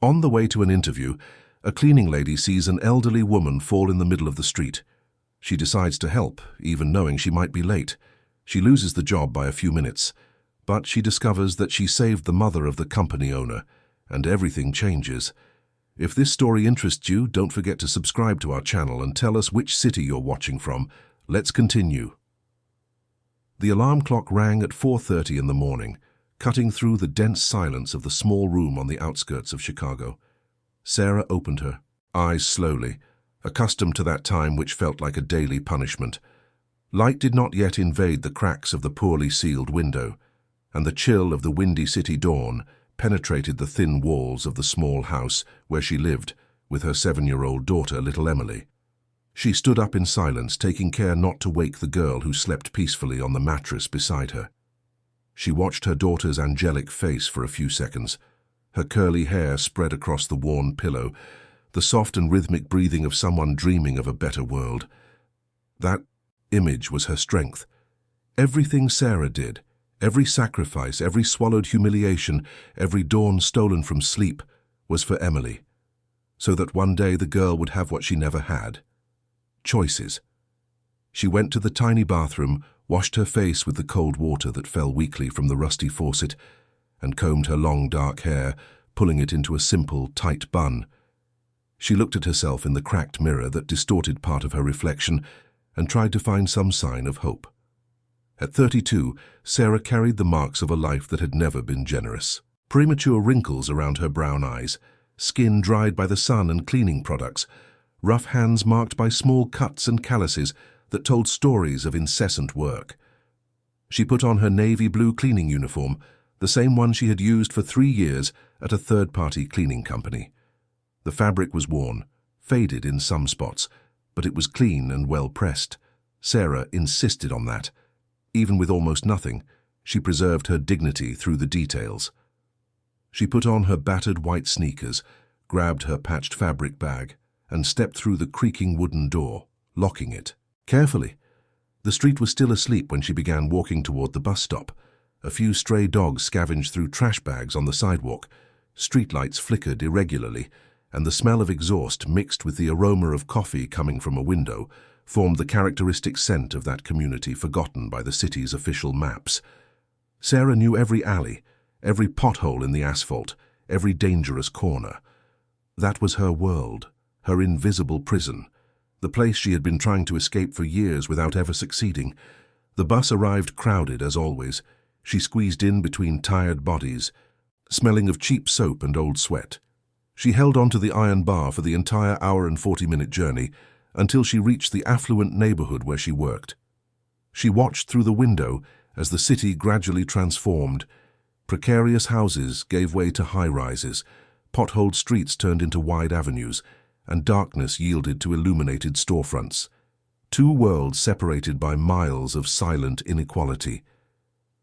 On the way to an interview, a cleaning lady sees an elderly woman fall in the middle of the street. She decides to help, even knowing she might be late. She loses the job by a few minutes, but she discovers that she saved the mother of the company owner, and everything changes. If this story interests you, don't forget to subscribe to our channel and tell us which city you're watching from. Let's continue. The alarm clock rang at 4:30 in the morning, cutting through the dense silence of the small room on the outskirts of Chicago. Sarah opened her eyes slowly, accustomed to that time which felt like a daily punishment. Light did not yet invade the cracks of the poorly sealed window, and the chill of the windy city dawn penetrated the thin walls of the small house where she lived with her 7-year-old daughter, little Emily. She stood up in silence, taking care not to wake the girl who slept peacefully on the mattress beside her. She watched her daughter's angelic face for a few seconds, her curly hair spread across the worn pillow, the soft and rhythmic breathing of someone dreaming of a better world. That image was her strength. Everything Sarah did, every sacrifice, every swallowed humiliation, every dawn stolen from sleep, was for Emily, so that one day the girl would have what she never had: choices. She went to the tiny bathroom, washed her face with the cold water that fell weakly from the rusty faucet, and combed her long dark hair, pulling it into a simple, tight bun. She looked at herself in the cracked mirror that distorted part of her reflection and tried to find some sign of hope. At 32, Sarah carried the marks of a life that had never been generous. Premature wrinkles around her brown eyes, skin dried by the sun and cleaning products, rough hands marked by small cuts and calluses that told stories of incessant work. She put on her navy blue cleaning uniform, the same one she had used for 3 years at a third-party cleaning company. The fabric was worn, faded in some spots, but it was clean and well pressed. Sarah insisted on that. Even with almost nothing, she preserved her dignity through the details. She put on her battered white sneakers, grabbed her patched fabric bag, and stepped through the creaking wooden door, locking it carefully. The street was still asleep when she began walking toward the bus stop. A few stray dogs scavenged through trash bags on the sidewalk. Streetlights flickered irregularly, and the smell of exhaust mixed with the aroma of coffee coming from a window formed the characteristic scent of that community forgotten by the city's official maps. Sarah knew every alley, every pothole in the asphalt, every dangerous corner. That was her world, her invisible prison, the place she had been trying to escape for years without ever succeeding. The bus arrived crowded as always. She squeezed in between tired bodies, smelling of cheap soap and old sweat. She held onto the iron bar for the entire hour and 40-minute journey until she reached the affluent neighborhood where she worked. She watched through the window as the city gradually transformed. Precarious houses gave way to high-rises, potholed streets turned into wide avenues, and darkness yielded to illuminated storefronts. Two worlds separated by miles of silent inequality.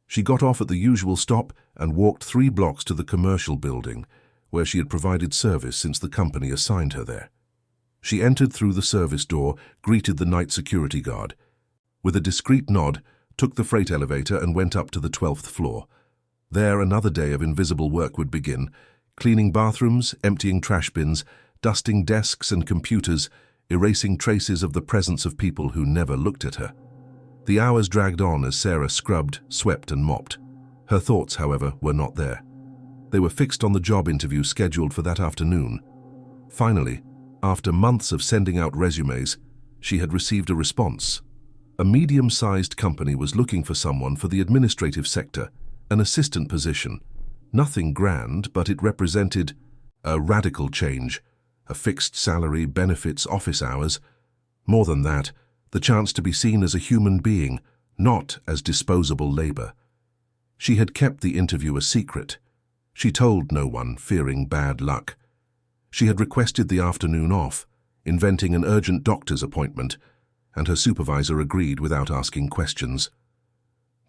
She got off at the usual stop and walked 3 blocks to the commercial building, where she had provided service since the company assigned her there. She entered through the service door, greeted the night security guard. With a discreet nod, took the freight elevator and went up to the 12th floor. There another day of invisible work would begin, cleaning bathrooms, emptying trash bins, dusting desks and computers, erasing traces of the presence of people who never looked at her. The hours dragged on as Sarah scrubbed, swept and mopped. Her thoughts, however, were not there. They were fixed on the job interview scheduled for that afternoon. Finally, after months of sending out resumes, she had received a response. A medium-sized company was looking for someone for the administrative sector, an assistant position. Nothing grand, but it represented a radical change, a fixed salary, benefits, office hours. More than that, the chance to be seen as a human being, not as disposable labor. She had kept the interview a secret. She told no one, fearing bad luck. She had requested the afternoon off, inventing an urgent doctor's appointment, and her supervisor agreed without asking questions.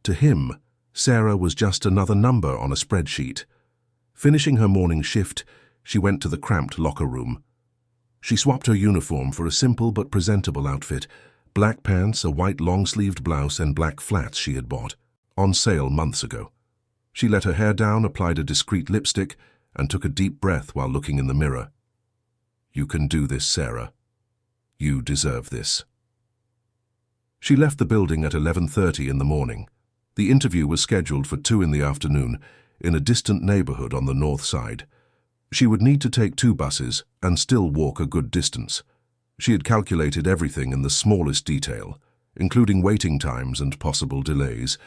To him, Sarah was just another number on a spreadsheet. Finishing her morning shift, she went to the cramped locker room. She swapped her uniform for a simple but presentable outfit, black pants, a white long-sleeved blouse, and black flats she had bought, on sale months ago. She let her hair down, applied a discreet lipstick, and took a deep breath while looking in the mirror. "You can do this, Sarah. You deserve this." She left the building at 11:30 in the morning. The interview was scheduled for 2 in the afternoon in a distant neighborhood on the north side. She would need to take 2 buses and still walk a good distance. She had calculated everything in the smallest detail, including waiting times and possible delays.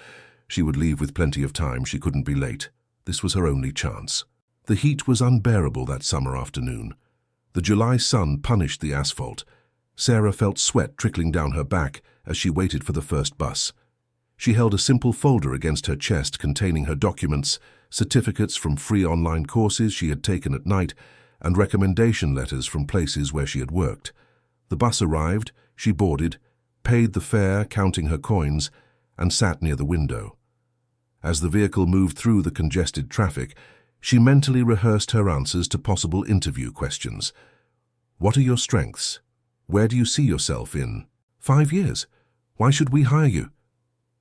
She would leave with plenty of time. She couldn't be late. This was her only chance. The heat was unbearable that summer afternoon. The July sun punished the asphalt. Sarah felt sweat trickling down her back as she waited for the first bus. She held a simple folder against her chest containing her documents, certificates from free online courses she had taken at night, and recommendation letters from places where she had worked. The bus arrived, she boarded, paid the fare, counting her coins, and sat near the window. As the vehicle moved through the congested traffic, she mentally rehearsed her answers to possible interview questions. What are your strengths? Where do you see yourself in 5 years? Why should we hire you?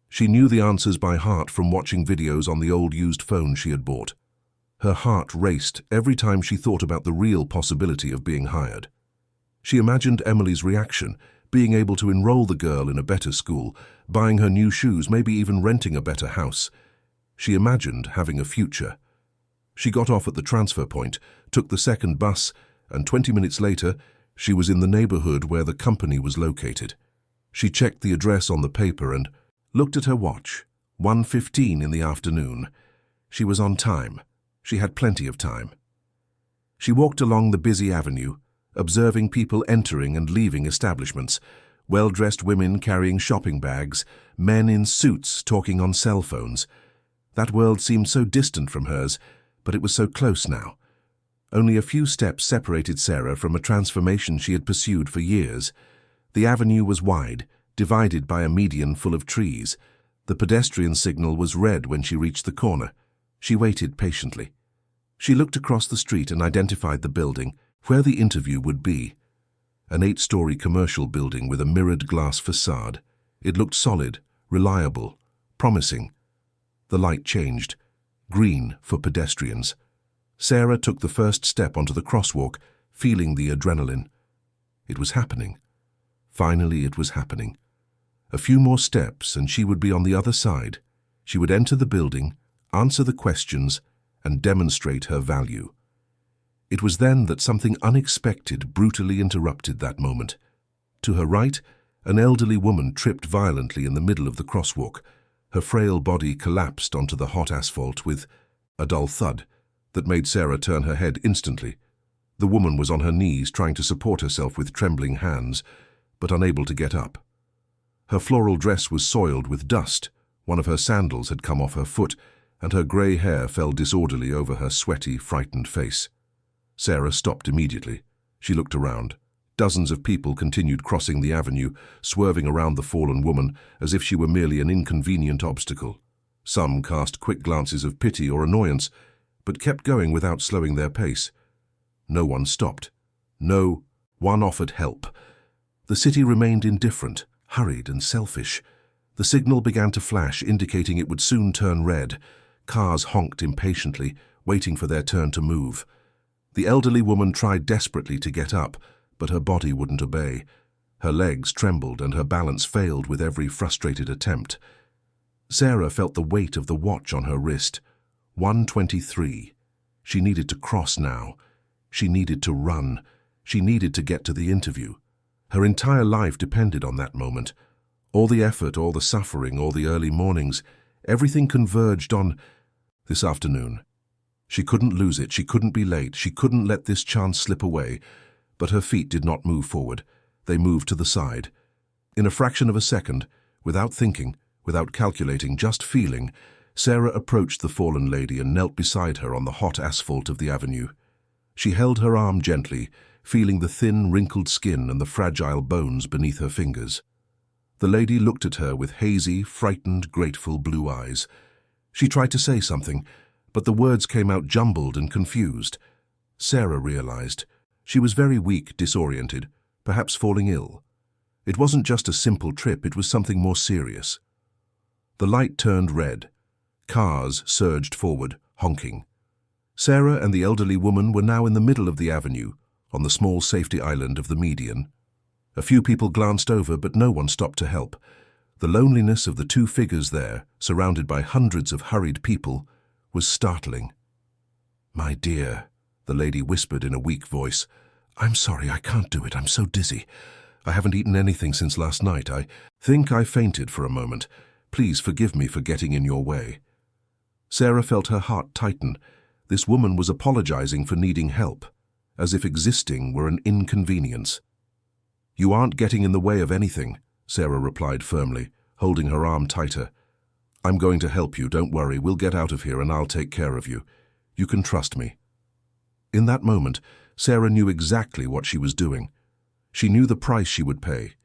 She knew the answers by heart from watching videos on the old used phone she had bought. Her heart raced every time she thought about the real possibility of being hired. She imagined Emily's reaction, being able to enroll the girl in a better school, buying her new shoes, maybe even renting a better house. She imagined having a future. She got off at the transfer point, took the second bus, and 20 minutes later, she was in the neighborhood where the company was located. She checked the address on the paper and looked at her watch. 1:15 in the afternoon. She was on time. She had plenty of time. She walked along the busy avenue, observing people entering and leaving establishments, well-dressed women carrying shopping bags, men in suits talking on cell phones. That world seemed so distant from hers, but it was so close now. Only a few steps separated Sarah from a transformation she had pursued for years. The avenue was wide, divided by a median full of trees. The pedestrian signal was red when she reached the corner. She waited patiently. She looked across the street and identified the building, where the interview would be. An 8-story commercial building with a mirrored glass facade. It looked solid, reliable, promising. The light changed. Green for pedestrians. Sarah took the first step onto the crosswalk, feeling the adrenaline. It was happening. Finally, it was happening. A few more steps and she would be on the other side. She would enter the building, answer the questions, and demonstrate her value. It was then that something unexpected brutally interrupted that moment. To her right, an elderly woman tripped violently in the middle of the crosswalk. Her frail body collapsed onto the hot asphalt with a dull thud that made Sarah turn her head instantly. The woman was on her knees trying to support herself with trembling hands, but unable to get up. Her floral dress was soiled with dust. One of her sandals had come off her foot, and her grey hair fell disorderly over her sweaty, frightened face. Sarah stopped immediately. She looked around. Dozens of people continued crossing the avenue, swerving around the fallen woman as if she were merely an inconvenient obstacle. Some cast quick glances of pity or annoyance, but kept going without slowing their pace. No one stopped. No one offered help. The city remained indifferent, hurried and selfish. The signal began to flash, indicating it would soon turn red. Cars honked impatiently, waiting for their turn to move. The elderly woman tried desperately to get up, but her body wouldn't obey. Her legs trembled and her balance failed with every frustrated attempt. Sarah felt the weight of the watch on her wrist. 1:23. She needed to cross now. She needed to run. She needed to get to the interview. Her entire life depended on that moment. All the effort, all the suffering, all the early mornings, everything converged on this afternoon. She couldn't lose it. She couldn't be late. She couldn't let this chance slip away. But her feet did not move forward. They moved to the side. In a fraction of a second, without thinking, without calculating, just feeling, Sarah approached the fallen lady and knelt beside her on the hot asphalt of the avenue. She held her arm gently, feeling the thin, wrinkled skin and the fragile bones beneath her fingers. The lady looked at her with hazy, frightened, grateful blue eyes. She tried to say something, but the words came out jumbled and confused. Sarah realized she was very weak, disoriented, perhaps falling ill. It wasn't just a simple trip, it was something more serious. The light turned red. Cars surged forward, honking. Sarah and the elderly woman were now in the middle of the avenue, on the small safety island of the median. A few people glanced over, but no one stopped to help. The loneliness of the two figures there, surrounded by hundreds of hurried people, was startling. "My dear," the lady whispered in a weak voice, "I'm sorry, I can't do it. I'm so dizzy. I haven't eaten anything since last night. I think I fainted for a moment. Please forgive me for getting in your way." Sarah felt her heart tighten. This woman was apologizing for needing help, as if existing were an inconvenience. "You aren't getting in the way of anything," Sarah replied firmly, holding her arm tighter. "I'm going to help you, don't worry. We'll get out of here and I'll take care of you. You can trust me." In that moment, Sarah knew exactly what she was doing. She knew the price she would pay.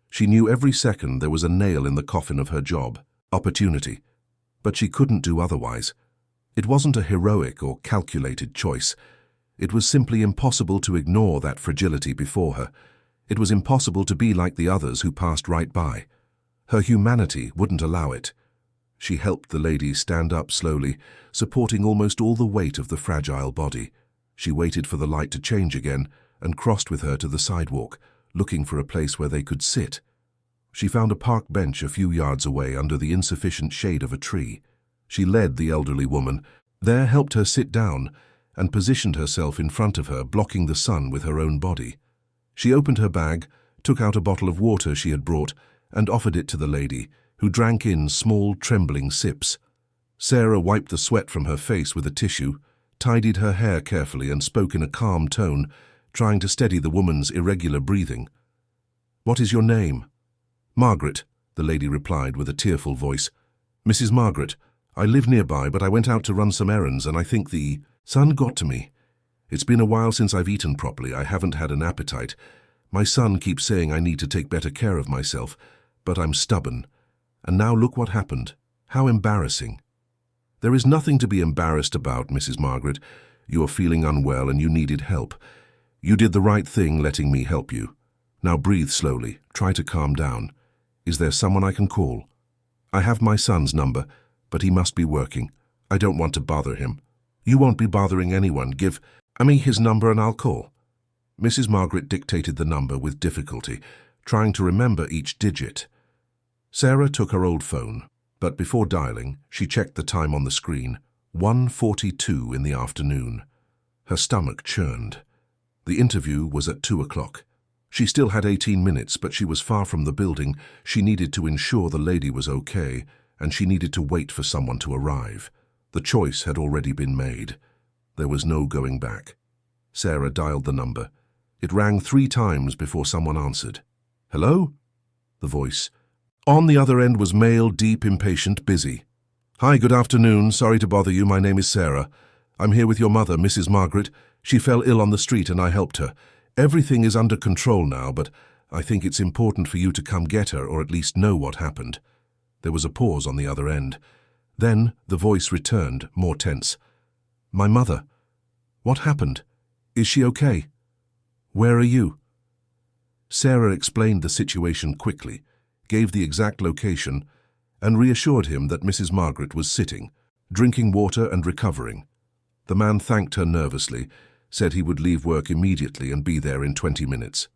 She knew every second there was a nail in the coffin of her job, opportunity. But she couldn't do otherwise. It wasn't a heroic or calculated choice. It was simply impossible to ignore that fragility before her. It was impossible to be like the others who passed right by. Her humanity wouldn't allow it. She helped the lady stand up slowly, supporting almost all the weight of the fragile body. She waited for the light to change again and crossed with her to the sidewalk, looking for a place where they could sit. She found a park bench a few yards away under the insufficient shade of a tree. She led the elderly woman, there helped her sit down, and positioned herself in front of her, blocking the sun with her own body. She opened her bag, took out a bottle of water she had brought, and offered it to the lady, who drank in small, trembling sips. Sarah wiped the sweat from her face with a tissue, tidied her hair carefully, and spoke in a calm tone, trying to steady the woman's irregular breathing. "What is your name?" "Margaret," the lady replied with a tearful voice. "Mrs. Margaret, I live nearby, but I went out to run some errands and I think the sun got to me. It's been a while since I've eaten properly. I haven't had an appetite. My son keeps saying I need to take better care of myself, but I'm stubborn. And now look what happened. How embarrassing." "There is nothing to be embarrassed about, Mrs. Margaret. You are feeling unwell and you needed help. You did the right thing letting me help you. Now breathe slowly. Try to calm down. Is there someone I can call?" "I have my son's number, but he must be working. I don't want to bother him." "You won't be bothering anyone. Give me his number and I'll call." Mrs. Margaret dictated the number with difficulty, trying to remember each digit. Sarah took her old phone, but before dialing, she checked the time on the screen, 1:42 in the afternoon. Her stomach churned. The interview was at 2 o'clock. She still had 18 minutes, but she was far from the building. She needed to ensure the lady was okay, and she needed to wait for someone to arrive. The choice had already been made. There was no going back. Sarah dialed the number. It rang 3 times before someone answered. "Hello?" The voice. On the other end was male, deep, impatient, busy. "Hi, good afternoon. Sorry to bother you. My name is Sarah. I'm here with your mother, Mrs. Margaret. She fell ill on the street and I helped her. Everything is under control now, but I think it's important for you to come get her or at least know what happened." There was a pause on the other end. Then the voice returned, more tense. "My mother. What happened? Is she okay? Where are you?" Sarah explained the situation quickly, gave the exact location, and reassured him that Mrs. Margaret was sitting, drinking water and recovering. The man thanked her nervously, said he would leave work immediately and be there in 20 minutes.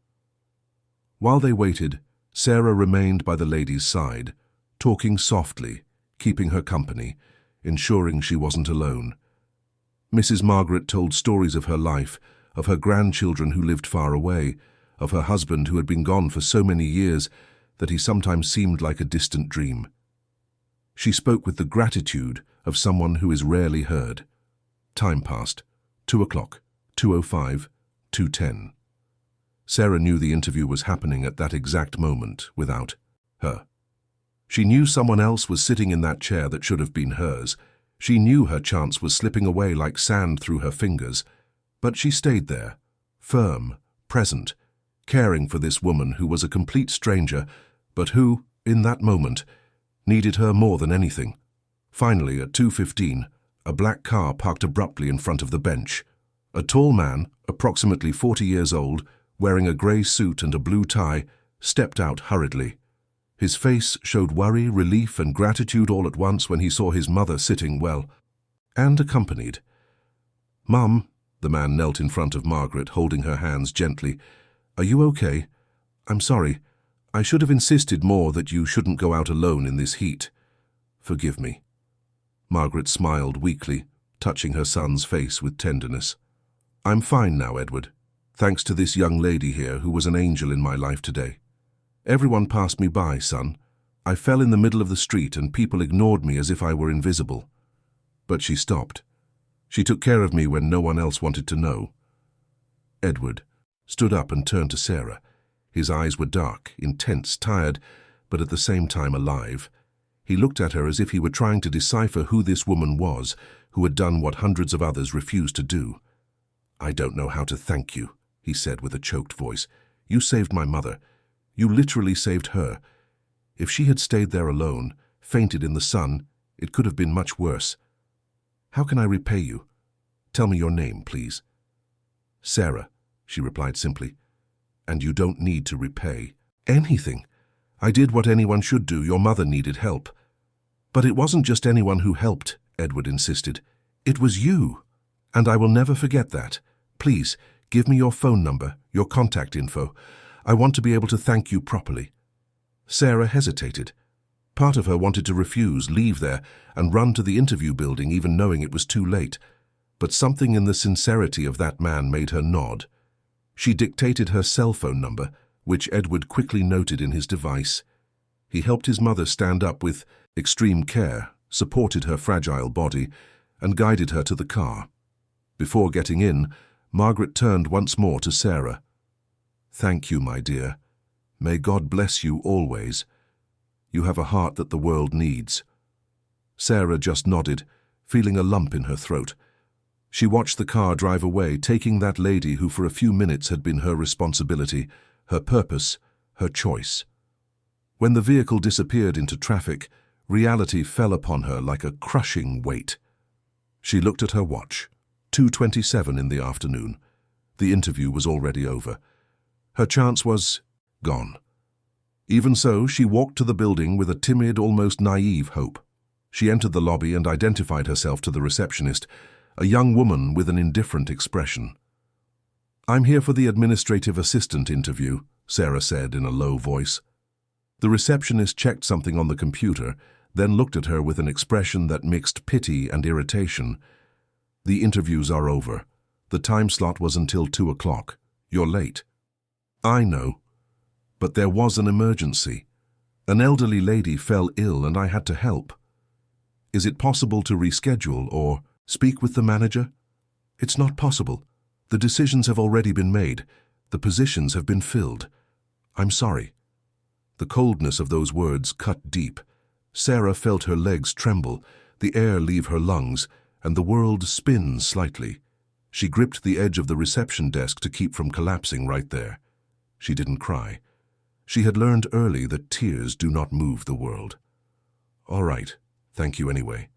While they waited, Sarah remained by the lady's side, talking softly, keeping her company, ensuring she wasn't alone. Mrs. Margaret told stories of her life, of her grandchildren who lived far away, of her husband who had been gone for so many years that he sometimes seemed like a distant dream. She spoke with the gratitude of someone who is rarely heard. Time passed. 2 o'clock, 2:05, 2:10. Sarah knew the interview was happening at that exact moment without her. She knew someone else was sitting in that chair that should have been hers. She knew her chance was slipping away like sand through her fingers. But she stayed there, firm, present, caring for this woman who was a complete stranger, but who, in that moment, needed her more than anything. Finally, at 2:15, a black car parked abruptly in front of the bench. A tall man, approximately 40 years old, wearing a grey suit and a blue tie, stepped out hurriedly. His face showed worry, relief, and gratitude all at once when he saw his mother sitting well, and accompanied. "Mum," the man knelt in front of Margaret, holding her hands gently. "Are you okay? I'm sorry. I should have insisted more that you shouldn't go out alone in this heat. Forgive me." Margaret smiled weakly, touching her son's face with tenderness. "I'm fine now, Edward, thanks to this young lady here who was an angel in my life today. Everyone passed me by, son. I fell in the middle of the street and people ignored me as if I were invisible. But she stopped. She took care of me when no one else wanted to know." Edward stood up and turned to Sarah. His eyes were dark, intense, tired, but at the same time alive. He looked at her as if he were trying to decipher who this woman was, who had done what hundreds of others refused to do. "I don't know how to thank you," he said with a choked voice. "You saved my mother. You literally saved her. If she had stayed there alone, fainted in the sun, it could have been much worse. How can I repay you? Tell me your name, please." "Sarah," she replied simply. "And you don't need to repay anything. I did what anyone should do. Your mother needed help." "But it wasn't just anyone who helped," Edward insisted. "It was you. And I will never forget that. Please, give me your phone number, your contact info. I want to be able to thank you properly." Sarah hesitated. Part of her wanted to refuse, leave there, and run to the interview building even knowing it was too late. But something in the sincerity of that man made her nod. She dictated her cell phone number, which Edward quickly noted in his device. He helped his mother stand up with extreme care, supported her fragile body, and guided her to the car. Before getting in, Margaret turned once more to Sarah. "Thank you, my dear. May God bless you always. You have a heart that the world needs." Sarah just nodded, feeling a lump in her throat. She watched the car drive away, taking that lady who for a few minutes had been her responsibility, her purpose, her choice. When the vehicle disappeared into traffic, reality fell upon her like a crushing weight. She looked at her watch. 2:27 in the afternoon. The interview was already over. Her chance was gone. Even so, she walked to the building with a timid, almost naive hope. She entered the lobby and identified herself to the receptionist, a young woman with an indifferent expression. "I'm here for the administrative assistant interview," Sarah said in a low voice. The receptionist checked something on the computer, then looked at her with an expression that mixed pity and irritation. "The interviews are over. The time slot was until 2 o'clock. You're late." "I know. But there was an emergency. An elderly lady fell ill and I had to help. Is it possible to reschedule or speak with the manager?" "It's not possible. The decisions have already been made. The positions have been filled. I'm sorry." The coldness of those words cut deep. Sarah felt her legs tremble, the air leave her lungs, and the world spin slightly. She gripped the edge of the reception desk to keep from collapsing right there. She didn't cry. She had learned early that tears do not move the world. "All right, thank you anyway."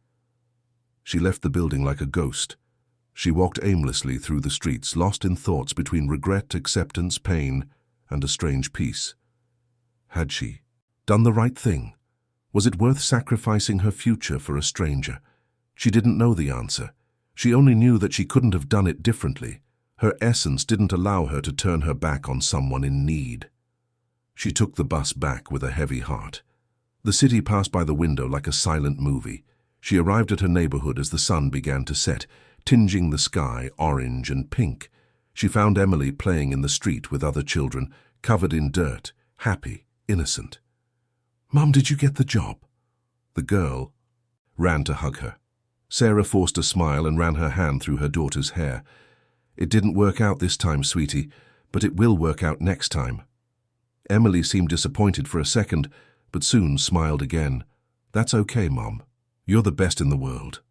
She left the building like a ghost. She walked aimlessly through the streets, lost in thoughts between regret, acceptance, pain, and a strange peace. Had she done the right thing? Was it worth sacrificing her future for a stranger? She didn't know the answer. She only knew that she couldn't have done it differently. Her essence didn't allow her to turn her back on someone in need. She took the bus back with a heavy heart. The city passed by the window like a silent movie. She arrived at her neighborhood as the sun began to set, tinging the sky orange and pink. She found Emily playing in the street with other children, covered in dirt, happy, innocent. "Mom, did you get the job?" The girl ran to hug her. Sarah forced a smile and ran her hand through her daughter's hair. "It didn't work out this time, sweetie, but it will work out next time." Emily seemed disappointed for a second, but soon smiled again. "That's okay, Mom. You're the best in the world."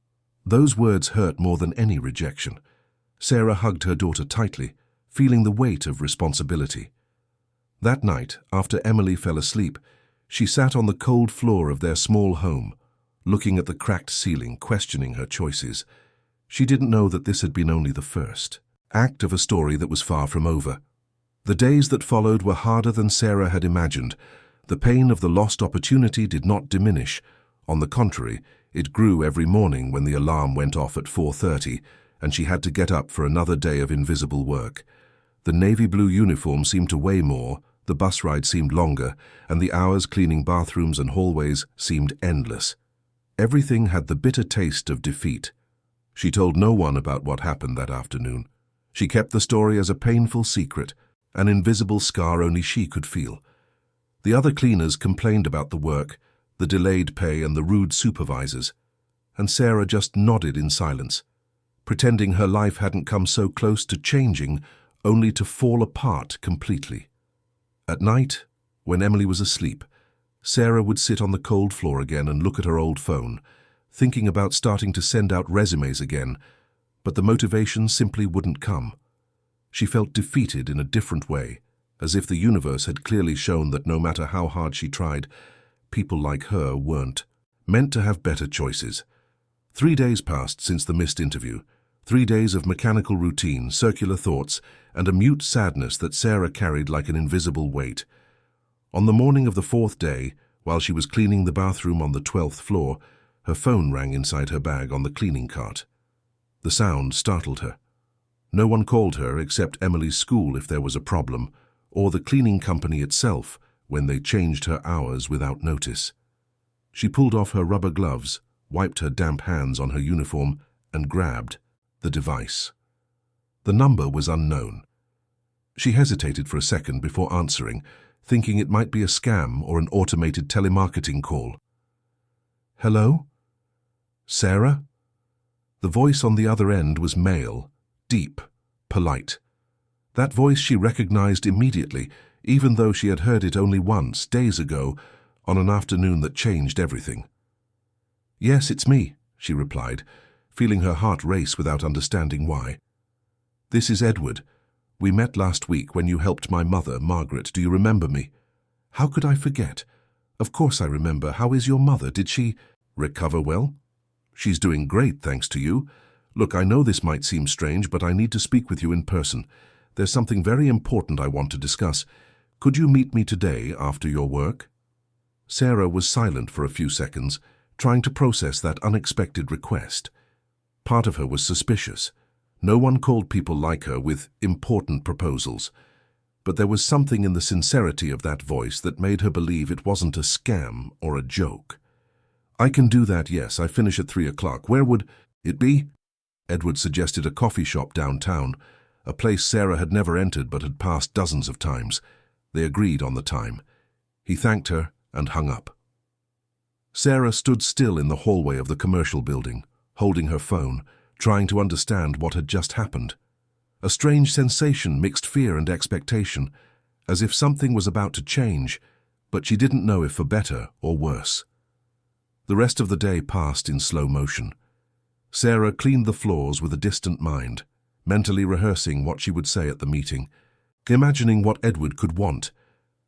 Those words hurt more than any rejection. Sarah hugged her daughter tightly, feeling the weight of responsibility. That night, after Emily fell asleep, she sat on the cold floor of their small home, looking at the cracked ceiling, questioning her choices. She didn't know that this had been only the first act of a story that was far from over. The days that followed were harder than Sarah had imagined. The pain of the lost opportunity did not diminish. On the contrary, it grew every morning when the alarm went off at 4:30, and she had to get up for another day of invisible work. The navy blue uniform seemed to weigh more, the bus ride seemed longer, and the hours cleaning bathrooms and hallways seemed endless. Everything had the bitter taste of defeat. She told no one about what happened that afternoon. She kept the story as a painful secret, an invisible scar only she could feel. The other cleaners complained about the work, the delayed pay and the rude supervisors, and Sarah just nodded in silence, pretending her life hadn't come so close to changing, only to fall apart completely. At night, when Emily was asleep, Sarah would sit on the cold floor again and look at her old phone, thinking about starting to send out resumes again, but the motivation simply wouldn't come. She felt defeated in a different way, as if the universe had clearly shown that no matter how hard she tried, people like her weren't meant to have better choices. 3 days passed since the missed interview, 3 days of mechanical routine, circular thoughts, and a mute sadness that Sarah carried like an invisible weight. On the morning of the 4th day, while she was cleaning the bathroom on the 12th floor, her phone rang inside her bag on the cleaning cart. The sound startled her. No one called her except Emily's school if there was a problem, or the cleaning company itself when they changed her hours without notice. She pulled off her rubber gloves, wiped her damp hands on her uniform, and grabbed the device. The number was unknown. She hesitated for a second before answering, thinking it might be a scam or an automated telemarketing call. "Hello? Sarah?" The voice on the other end was male, deep, polite. That voice she recognized immediately, even though she had heard it only once, days ago, on an afternoon that changed everything. "Yes, it's me," she replied, feeling her heart race without understanding why. "This is Edward. We met last week when you helped my mother, Margaret. Do you remember me?" "How could I forget? Of course I remember. How is your mother? Did she recover well?" "She's doing great, thanks to you. Look, I know this might seem strange, but I need to speak with you in person. There's something very important I want to discuss. Could you meet me today after your work?" Sarah was silent for a few seconds, trying to process that unexpected request. Part of her was suspicious. No one called people like her with important proposals. But there was something in the sincerity of that voice that made her believe it wasn't a scam or a joke. "I can do that, yes. I finish at 3 o'clock. Where would it be?" Edward suggested a coffee shop downtown, a place Sarah had never entered but had passed dozens of times. They agreed on the time. He thanked her and hung up. Sarah stood still in the hallway of the commercial building, holding her phone, trying to understand what had just happened. A strange sensation mixed fear and expectation, as if something was about to change, but she didn't know if for better or worse. The rest of the day passed in slow motion. Sarah cleaned the floors with a distant mind, mentally rehearsing what she would say at the meeting, imagining what Edward could want,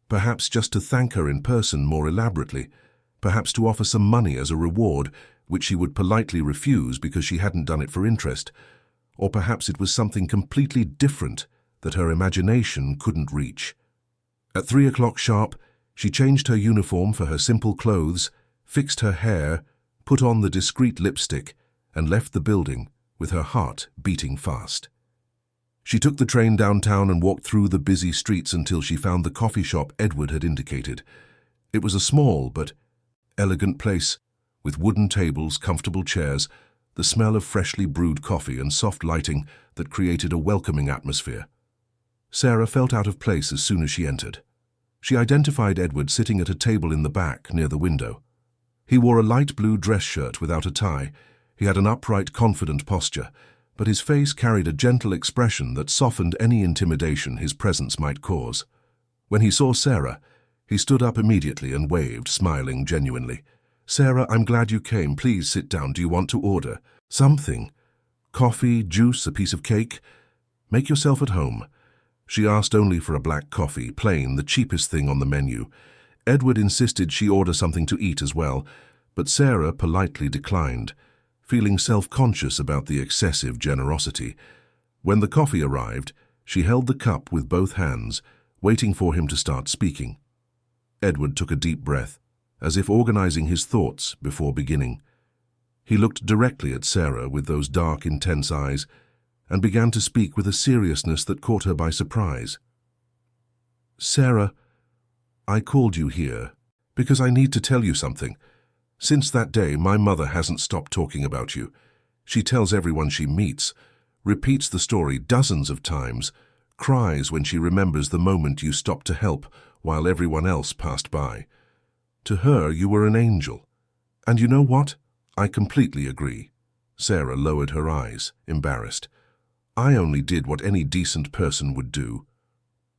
perhaps just to thank her in person more elaborately, perhaps to offer some money as a reward, which she would politely refuse because she hadn't done it for interest, or perhaps it was something completely different that her imagination couldn't reach. At 3 o'clock sharp, she changed her uniform for her simple clothes, fixed her hair, put on the discreet lipstick, and left the building with her heart beating fast. She took the train downtown and walked through the busy streets until she found the coffee shop Edward had indicated. It was a small but elegant place, with wooden tables, comfortable chairs, the smell of freshly brewed coffee and soft lighting that created a welcoming atmosphere. Sarah felt out of place as soon as she entered. She identified Edward sitting at a table in the back near the window. He wore a light blue dress shirt without a tie. He had an upright, confident posture, but his face carried a gentle expression that softened any intimidation his presence might cause. When he saw Sarah, he stood up immediately and waved, smiling genuinely. "Sarah, I'm glad you came. Please sit down. Do you want to order something? Coffee, juice, a piece of cake? Make yourself at home." She asked only for a black coffee, plain, the cheapest thing on the menu. Edward insisted she order something to eat as well, but Sarah politely declined, feeling self-conscious about the excessive generosity. When the coffee arrived, she held the cup with both hands, waiting for him to start speaking. Edward took a deep breath, as if organizing his thoughts before beginning. He looked directly at Sarah with those dark, intense eyes and began to speak with a seriousness that caught her by surprise. "Sarah, I called you here because I need to tell you something. Since that day, my mother hasn't stopped talking about you. She tells everyone she meets, repeats the story dozens of times, cries when she remembers the moment you stopped to help while everyone else passed by. To her, you were an angel. And you know what? I completely agree." Sarah lowered her eyes, embarrassed. "I only did what any decent person would do."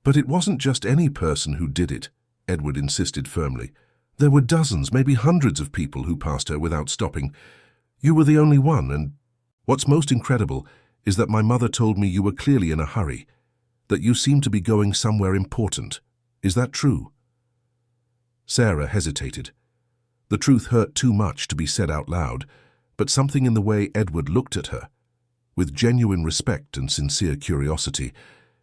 "But it wasn't just any person who did it," Edward insisted firmly. "There were dozens, maybe hundreds of people who passed her without stopping. You were the only one, and what's most incredible is that my mother told me you were clearly in a hurry, that you seemed to be going somewhere important. Is that true?" Sarah hesitated. The truth hurt too much to be said out loud, but something in the way Edward looked at her, with genuine respect and sincere curiosity,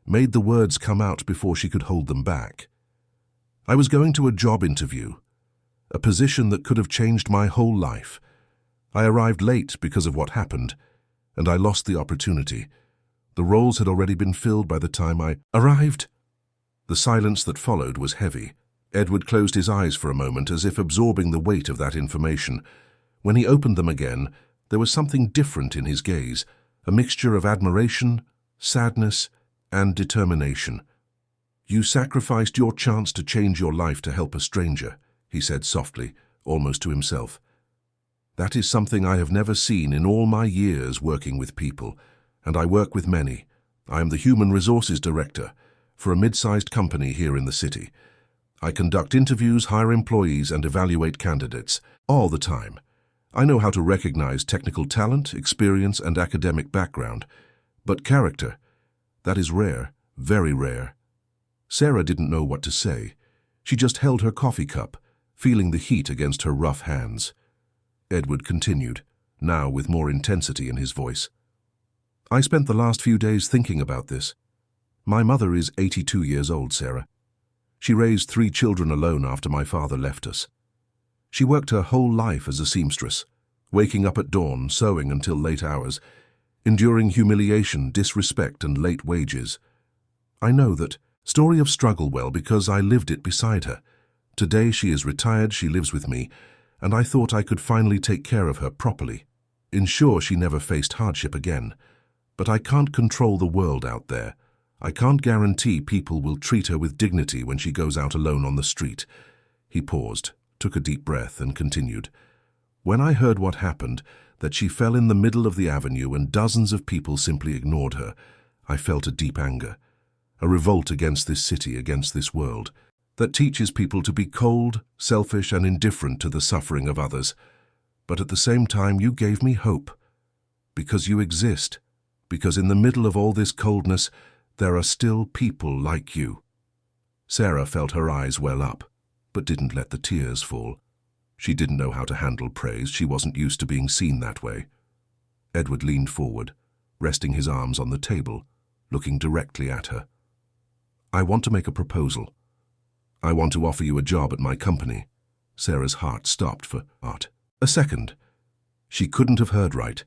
made the words come out before she could hold them back. "I was going to a job interview, a position that could have changed my whole life. I arrived late because of what happened, and I lost the opportunity. The roles had already been filled by the time I arrived." The silence that followed was heavy. Edward closed his eyes for a moment as if absorbing the weight of that information. When he opened them again, there was something different in his gaze, a mixture of admiration, sadness, and determination. "You sacrificed your chance to change your life to help a stranger," he said softly, almost to himself. "That is something I have never seen in all my years working with people, and I work with many. I am the Human Resources Director for a mid-sized company here in the city. I conduct interviews, hire employees, and evaluate candidates all the time. I know how to recognize technical talent, experience, and academic background. But character, that is rare, very rare." Sarah didn't know what to say. She just held her coffee cup, feeling the heat against her rough hands. Edward continued, now with more intensity in his voice. "I spent the last few days thinking about this. My mother is 82 years old, Sarah. She raised 3 children alone after my father left us. She worked her whole life as a seamstress, waking up at dawn, sewing until late hours, enduring humiliation, disrespect, and late wages. I know that story of struggle well because I lived it beside her. Today she is retired, she lives with me, and I thought I could finally take care of her properly, ensure she never faced hardship again. But I can't control the world out there. I can't guarantee people will treat her with dignity when she goes out alone on the street." He paused, took a deep breath, and continued. "When I heard what happened, that she fell in the middle of the avenue and dozens of people simply ignored her, I felt a deep anger, a revolt against this city, against this world, that teaches people to be cold, selfish, and indifferent to the suffering of others. But at the same time, you gave me hope, because you exist, because in the middle of all this coldness, there are still people like you." Sarah felt her eyes well up, but didn't let the tears fall. She didn't know how to handle praise. She wasn't used to being seen that way. Edward leaned forward, resting his arms on the table, looking directly at her. "I want to make a proposal. I want to offer you a job at my company." Sarah's heart stopped for a second. She couldn't have heard right.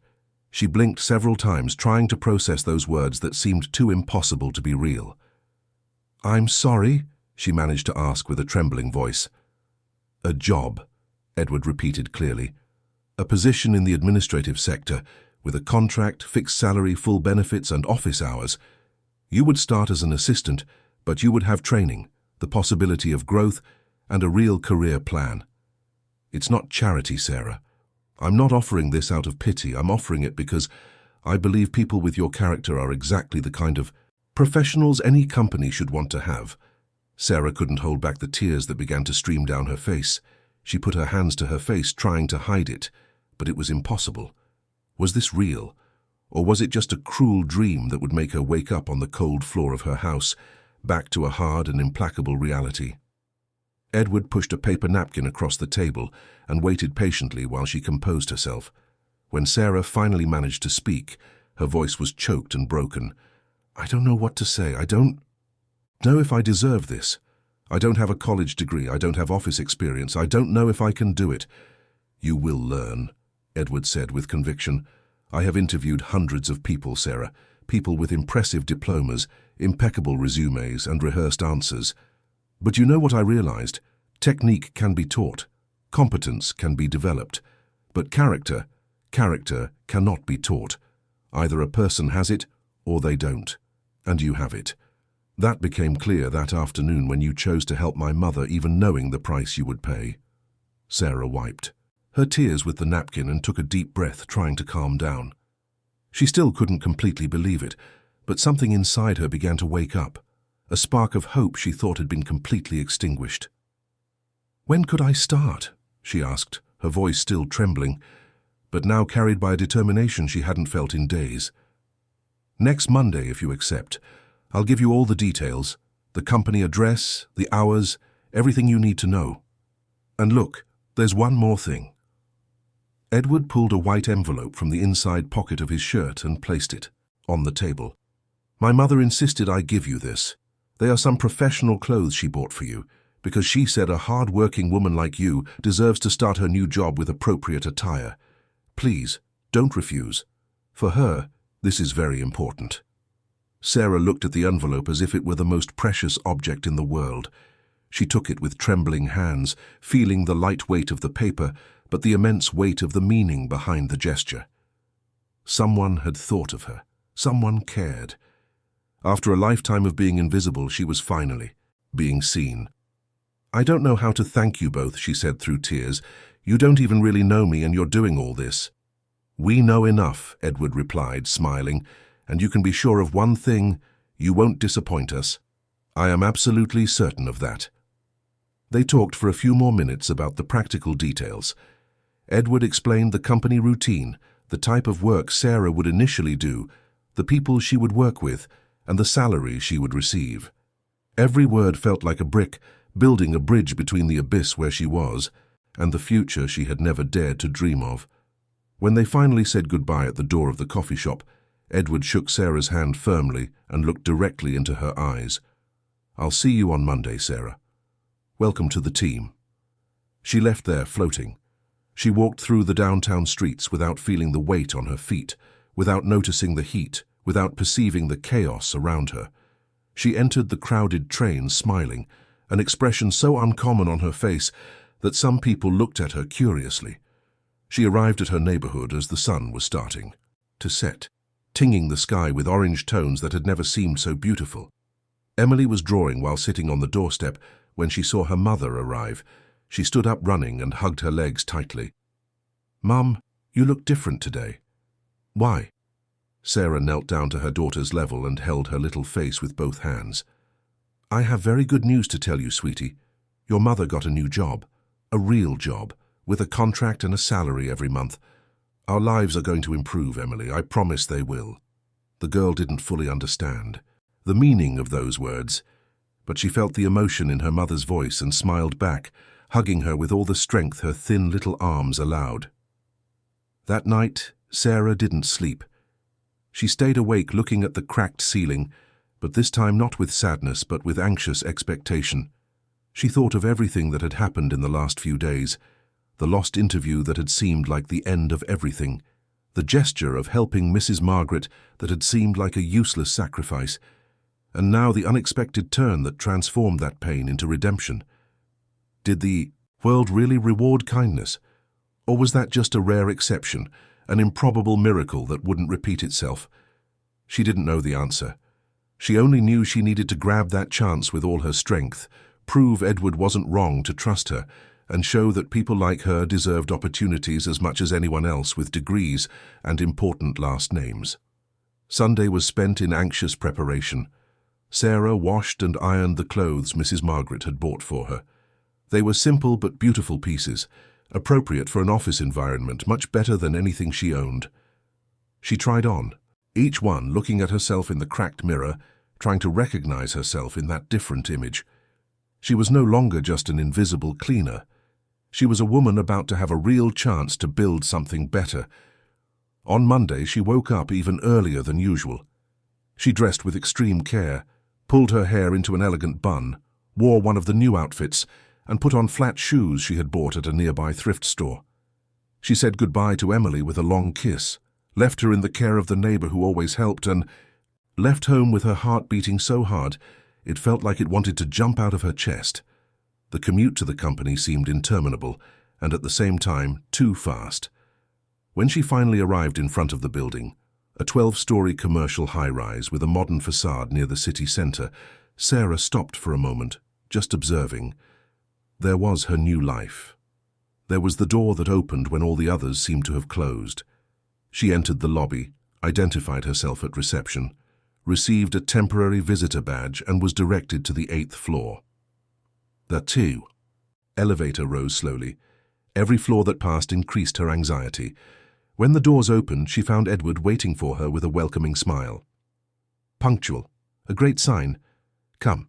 She blinked several times, trying to process those words that seemed too impossible to be real. "I'm sorry?" she managed to ask with a trembling voice. "A job," Edward repeated clearly. "A position in the administrative sector, with a contract, fixed salary, full benefits, and office hours. You would start as an assistant, but you would have training, the possibility of growth, and a real career plan. It's not charity, Sarah. I'm not offering this out of pity. I'm offering it because I believe people with your character are exactly the kind of professionals any company should want to have." Sarah couldn't hold back the tears that began to stream down her face. She put her hands to her face, trying to hide it, but it was impossible. Was this real? Or was it just a cruel dream that would make her wake up on the cold floor of her house, back to a hard and implacable reality? Edward pushed a paper napkin across the table and waited patiently while she composed herself. When Sarah finally managed to speak, her voice was choked and broken. "I don't know what to say. I don't know if I deserve this. I don't have a college degree. I don't have office experience. I don't know if I can do it." "You will learn," Edward said with conviction. "I have interviewed hundreds of people, Sarah, people with impressive diplomas, impeccable resumes, and rehearsed answers. But you know what I realized? Technique can be taught. Competence can be developed. But character cannot be taught. Either a person has it or they don't. And you have it. That became clear that afternoon when you chose to help my mother, even knowing the price you would pay." Sarah wiped her tears with the napkin and took a deep breath, trying to calm down. She still couldn't completely believe it, but something inside her began to wake up, a spark of hope she thought had been completely extinguished. "When could I start?" she asked, her voice still trembling, but now carried by a determination she hadn't felt in days. "Next Monday, if you accept. I'll give you all the details, the company address, the hours, everything you need to know. And look, there's one more thing." Edward pulled a white envelope from the inside pocket of his shirt and placed it on the table. "My mother insisted I give you this. They are some professional clothes she bought for you, because she said a hard-working woman like you deserves to start her new job with appropriate attire. Please, don't refuse. For her, this is very important." Sarah looked at the envelope as if it were the most precious object in the world. She took it with trembling hands, feeling the light weight of the paper, but the immense weight of the meaning behind the gesture. Someone had thought of her. Someone cared. After a lifetime of being invisible, she was finally being seen. "I don't know how to thank you both," she said through tears. "You don't even really know me, and you're doing all this." "We know enough," Edward replied, smiling, "and you can be sure of one thing, you won't disappoint us. I am absolutely certain of that." They talked for a few more minutes about the practical details. Edward explained the company routine, the type of work Sarah would initially do, the people she would work with, and the salary she would receive. Every word felt like a brick, building a bridge between the abyss where she was and the future she had never dared to dream of. When they finally said goodbye at the door of the coffee shop, Edward shook Sarah's hand firmly and looked directly into her eyes. "I'll see you on Monday, Sarah. Welcome to the team." She left there floating. She walked through the downtown streets without feeling the weight on her feet, without noticing the heat, without perceiving the chaos around her. She entered the crowded train smiling, an expression so uncommon on her face that some people looked at her curiously. She arrived at her neighborhood as the sun was starting to set, tinging the sky with orange tones that had never seemed so beautiful. Emily was drawing while sitting on the doorstep when she saw her mother arrive. She stood up running and hugged her legs tightly. "Mum, you look different today." "Why?" Sarah knelt down to her daughter's level and held her little face with both hands. "I have very good news to tell you, sweetie. Your mother got a new job, a real job, with a contract and a salary every month. Our lives are going to improve, Emily. I promise they will." The girl didn't fully understand the meaning of those words, but she felt the emotion in her mother's voice and smiled back, hugging her with all the strength her thin little arms allowed. That night, Sarah didn't sleep. She stayed awake looking at the cracked ceiling, but this time not with sadness but with anxious expectation. She thought of everything that had happened in the last few days, the lost interview that had seemed like the end of everything, the gesture of helping Mrs. Margaret that had seemed like a useless sacrifice, and now the unexpected turn that transformed that pain into redemption. Did the world really reward kindness? Or was that just a rare exception, an improbable miracle that wouldn't repeat itself? She didn't know the answer. She only knew she needed to grab that chance with all her strength, prove Edward wasn't wrong to trust her, and show that people like her deserved opportunities as much as anyone else with degrees and important last names. Sunday was spent in anxious preparation. Sarah washed and ironed the clothes Mrs. Margaret had bought for her. They were simple but beautiful pieces, appropriate for an office environment, much better than anything she owned. She tried on, each one looking at herself in the cracked mirror, trying to recognize herself in that different image. She was no longer just an invisible cleaner. She was a woman about to have a real chance to build something better. On Monday, she woke up even earlier than usual. She dressed with extreme care, pulled her hair into an elegant bun, wore one of the new outfits, and put on flat shoes she had bought at a nearby thrift store. She said goodbye to Emily with a long kiss, left her in the care of the neighbor who always helped, and left home with her heart beating so hard it felt like it wanted to jump out of her chest. The commute to the company seemed interminable, and at the same time too fast. When she finally arrived in front of the building, a 12-story commercial high-rise with a modern facade near the city centre, Sarah stopped for a moment, just observing. There was her new life. There was the door that opened when all the others seemed to have closed. She entered the lobby, identified herself at reception, received a temporary visitor badge and was directed to the 8th floor. The 2. Elevator rose slowly. Every floor that passed increased her anxiety. When the doors opened, she found Edward waiting for her with a welcoming smile. Punctual. A great sign. Come,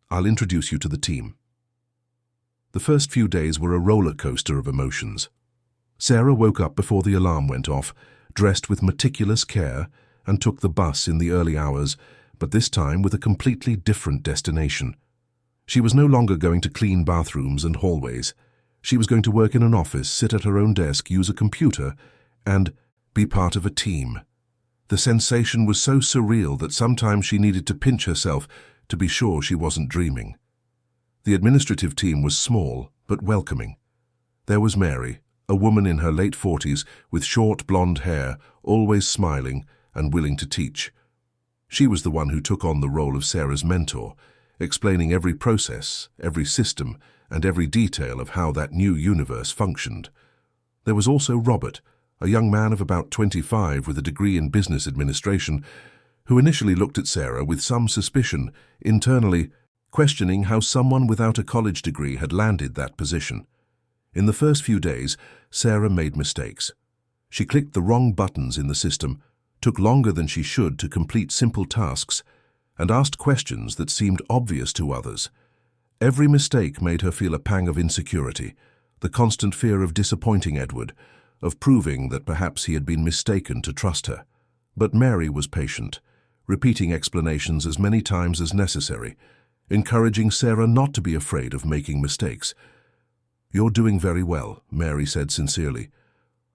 I'll introduce you to the team. The first few days were a roller coaster of emotions. Sarah woke up before the alarm went off, dressed with meticulous care, and took the bus in the early hours, but this time with a completely different destination. She was no longer going to clean bathrooms and hallways. She was going to work in an office, sit at her own desk, use a computer, and be part of a team. The sensation was so surreal that sometimes she needed to pinch herself to be sure she wasn't dreaming. The administrative team was small but welcoming. There was Mary, a woman in her late 40s with short blonde hair, always smiling and willing to teach. She was the one who took on the role of Sarah's mentor, explaining every process, every system, and every detail of how that new universe functioned. There was also Robert, a young man of about 25 with a degree in business administration, who initially looked at Sarah with some suspicion, internally questioning how someone without a college degree had landed that position. In the first few days, Sarah made mistakes. She clicked the wrong buttons in the system, took longer than she should to complete simple tasks, and asked questions that seemed obvious to others. Every mistake made her feel a pang of insecurity, the constant fear of disappointing Edward, of proving that perhaps he had been mistaken to trust her. But Mary was patient, repeating explanations as many times as necessary, encouraging Sarah not to be afraid of making mistakes. "You're doing very well," Mary said sincerely.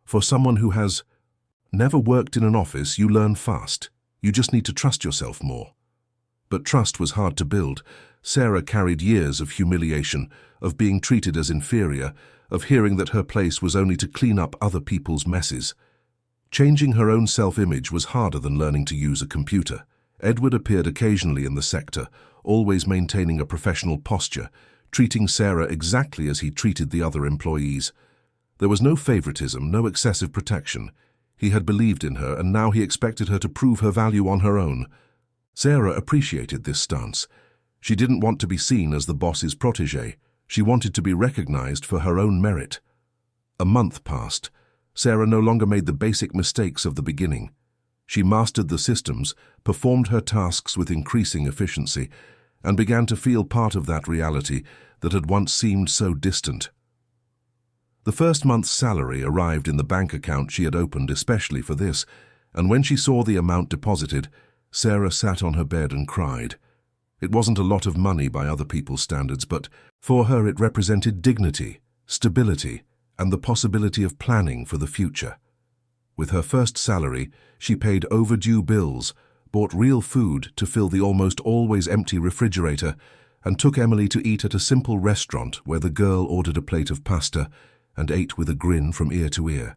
"For someone who has never worked in an office, you learn fast. You just need to trust yourself more." But trust was hard to build. Sarah carried years of humiliation, of being treated as inferior, of hearing that her place was only to clean up other people's messes. Changing her own self-image was harder than learning to use a computer. Edward appeared occasionally in the sector, always maintaining a professional posture, treating Sarah exactly as he treated the other employees. There was no favoritism, no excessive protection. He had believed in her, and now he expected her to prove her value on her own. Sarah appreciated this stance. She didn't want to be seen as the boss's protégé. She wanted to be recognized for her own merit. A month passed. Sarah no longer made the basic mistakes of the beginning. She mastered the systems, performed her tasks with increasing efficiency, and began to feel part of that reality that had once seemed so distant. The first month's salary arrived in the bank account she had opened especially for this, and when she saw the amount deposited, Sarah sat on her bed and cried. It wasn't a lot of money by other people's standards, but for her it represented dignity, stability, and the possibility of planning for the future. With her first salary, she paid overdue bills, bought real food to fill the almost always empty refrigerator, and took Emily to eat at a simple restaurant where the girl ordered a plate of pasta and ate with a grin from ear to ear.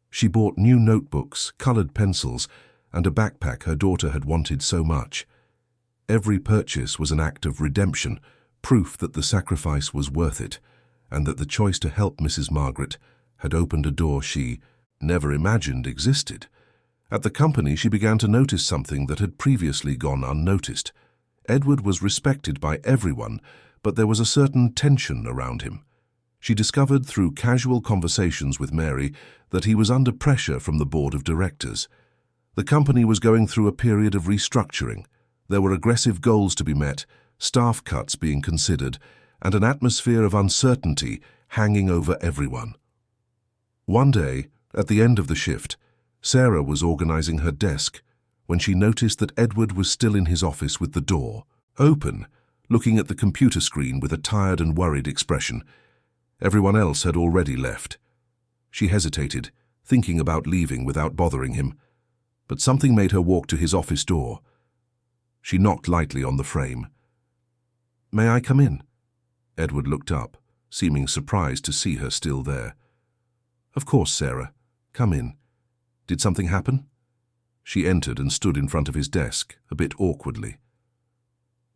She bought new notebooks, colored pencils, and a backpack her daughter had wanted so much. Every purchase was an act of redemption, proof that the sacrifice was worth it, and that the choice to help Mrs. Margaret had opened a door she never imagined existed. At the company, she began to notice something that had previously gone unnoticed. Edward was respected by everyone, but there was a certain tension around him. She discovered through casual conversations with Mary that he was under pressure from the board of directors. The company was going through a period of restructuring. There were aggressive goals to be met, staff cuts being considered, and an atmosphere of uncertainty hanging over everyone. One day, at the end of the shift, Sarah was organizing her desk when she noticed that Edward was still in his office with the door open, looking at the computer screen with a tired and worried expression. Everyone else had already left. She hesitated, thinking about leaving without bothering him, but something made her walk to his office door. She knocked lightly on the frame. "May I come in?" Edward looked up, seeming surprised to see her still there. "Of course, Sarah. Come in. Did something happen?" She entered and stood in front of his desk, a bit awkwardly.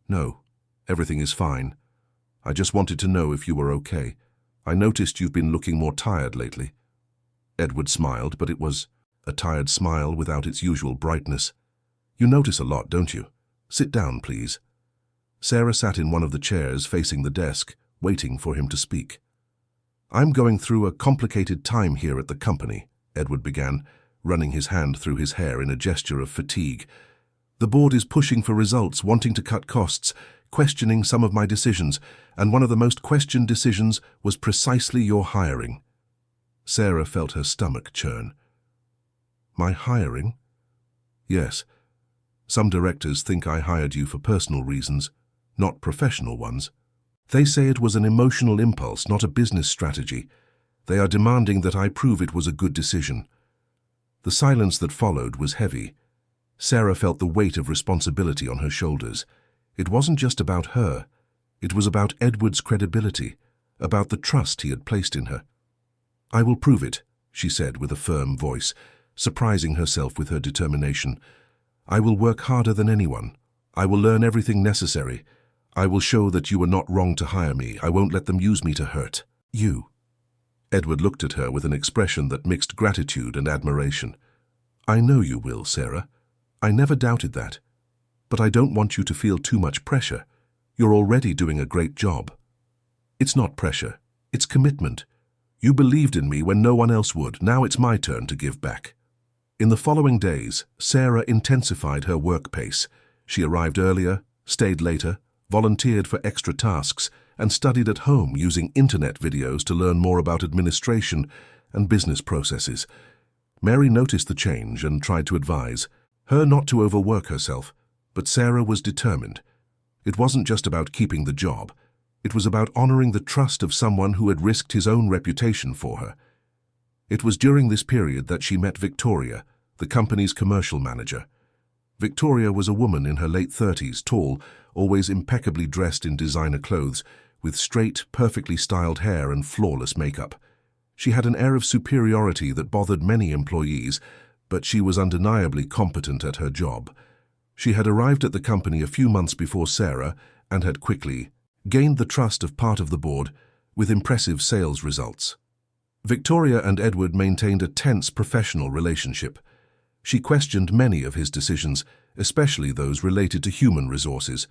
"No, everything is fine. I just wanted to know if you were okay. I noticed you've been looking more tired lately." Edward smiled, but it was a tired smile without its usual brightness. "You notice a lot, don't you? Sit down, please." Sarah sat in one of the chairs facing the desk, waiting for him to speak. "I'm going through a complicated time here at the company," Edward began, running his hand through his hair in a gesture of fatigue. "The board is pushing for results, wanting to cut costs, questioning some of my decisions, and one of the most questioned decisions was precisely your hiring." Sarah felt her stomach churn. "My hiring?" "Yes. Some directors think I hired you for personal reasons, not professional ones. They say it was an emotional impulse, not a business strategy. They are demanding that I prove it was a good decision." The silence that followed was heavy. Sarah felt the weight of responsibility on her shoulders. It wasn't just about her. It was about Edward's credibility, about the trust he had placed in her. "I will prove it," she said with a firm voice, surprising herself with her determination. "I will work harder than anyone. I will learn everything necessary. I will show that you were not wrong to hire me. I won't let them use me to hurt you." Edward looked at her with an expression that mixed gratitude and admiration. "I know you will, Sarah. I never doubted that. But I don't want you to feel too much pressure. You're already doing a great job." "It's not pressure. It's commitment. You believed in me when no one else would. Now it's my turn to give back." In the following days, Sarah intensified her work pace. She arrived earlier, stayed later, volunteered for extra tasks, and studied at home using internet videos to learn more about administration and business processes. Mary noticed the change and tried to advise her not to overwork herself, but Sarah was determined. It wasn't just about keeping the job. It was about honoring the trust of someone who had risked his own reputation for her. It was during this period that she met Victoria, the company's commercial manager. Victoria was a woman in her late 30s, tall, always impeccably dressed in designer clothes, with straight, perfectly styled hair and flawless makeup. She had an air of superiority that bothered many employees, but she was undeniably competent at her job. She had arrived at the company a few months before Sarah and had quickly gained the trust of part of the board with impressive sales results. Victoria and Edward maintained a tense professional relationship. She questioned many of his decisions, especially those related to human resources,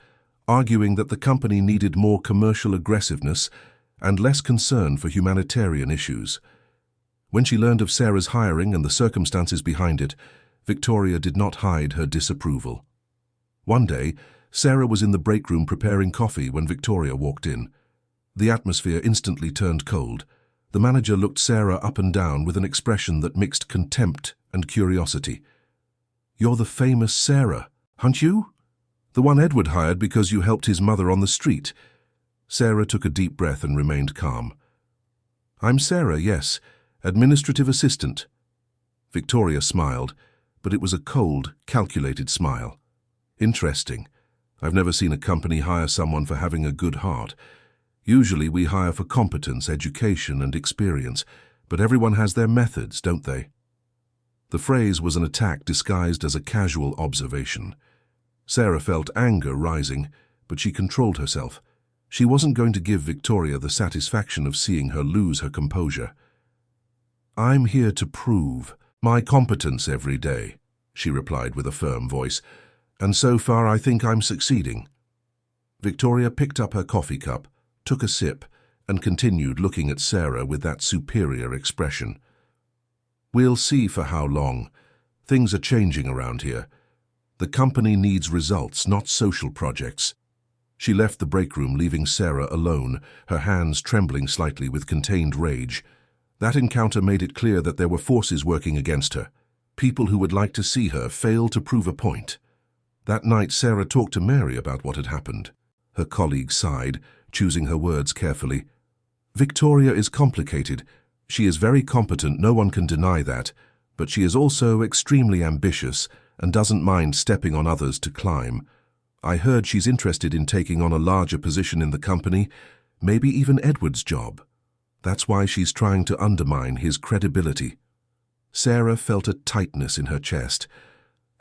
arguing that the company needed more commercial aggressiveness and less concern for humanitarian issues. When she learned of Sarah's hiring and the circumstances behind it, Victoria did not hide her disapproval. One day, Sarah was in the break room preparing coffee when Victoria walked in. The atmosphere instantly turned cold. The manager looked Sarah up and down with an expression that mixed contempt and curiosity. "You're the famous Sarah, aren't you? The one Edward hired because you helped his mother on the street." Sarah took a deep breath and remained calm. "I'm Sarah, yes, administrative assistant." Victoria smiled, but it was a cold, calculated smile. "Interesting. I've never seen a company hire someone for having a good heart. Usually we hire for competence, education, and experience, but everyone has their methods, don't they?" The phrase was an attack disguised as a casual observation. Sarah felt anger rising, but she controlled herself. She wasn't going to give Victoria the satisfaction of seeing her lose her composure. "I'm here to prove my competence every day," she replied with a firm voice, "and so far I think I'm succeeding." Victoria picked up her coffee cup, took a sip, and continued looking at Sarah with that superior expression. "We'll see for how long. Things are changing around here. The company needs results, not social projects." She left the break room, leaving Sarah alone, her hands trembling slightly with contained rage. That encounter made it clear that there were forces working against her, people who would like to see her fail to prove a point. That night, Sarah talked to Mary about what had happened. Her colleague sighed, choosing her words carefully. "Victoria is complicated. She is very competent, no one can deny that, but she is also extremely ambitious and doesn't mind stepping on others to climb. I heard she's interested in taking on a larger position in the company, maybe even Edward's job. That's why she's trying to undermine his credibility. Sarah felt a tightness in her chest.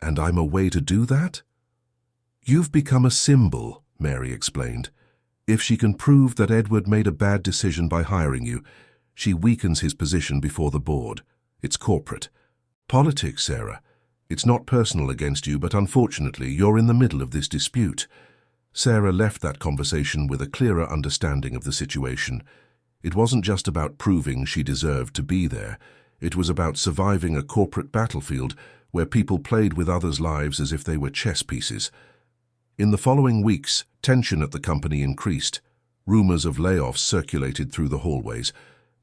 And I'm a way to do that? You've become a symbol, Mary explained. If she can prove that Edward made a bad decision by hiring you, she weakens his position before the board. It's corporate. Politics, Sarah. It's not personal against you, but unfortunately, you're in the middle of this dispute. Sarah left that conversation with a clearer understanding of the situation. It wasn't just about proving she deserved to be there. It was about surviving a corporate battlefield where people played with others' lives as if they were chess pieces. In the following weeks, tension at the company increased. Rumors of layoffs circulated through the hallways.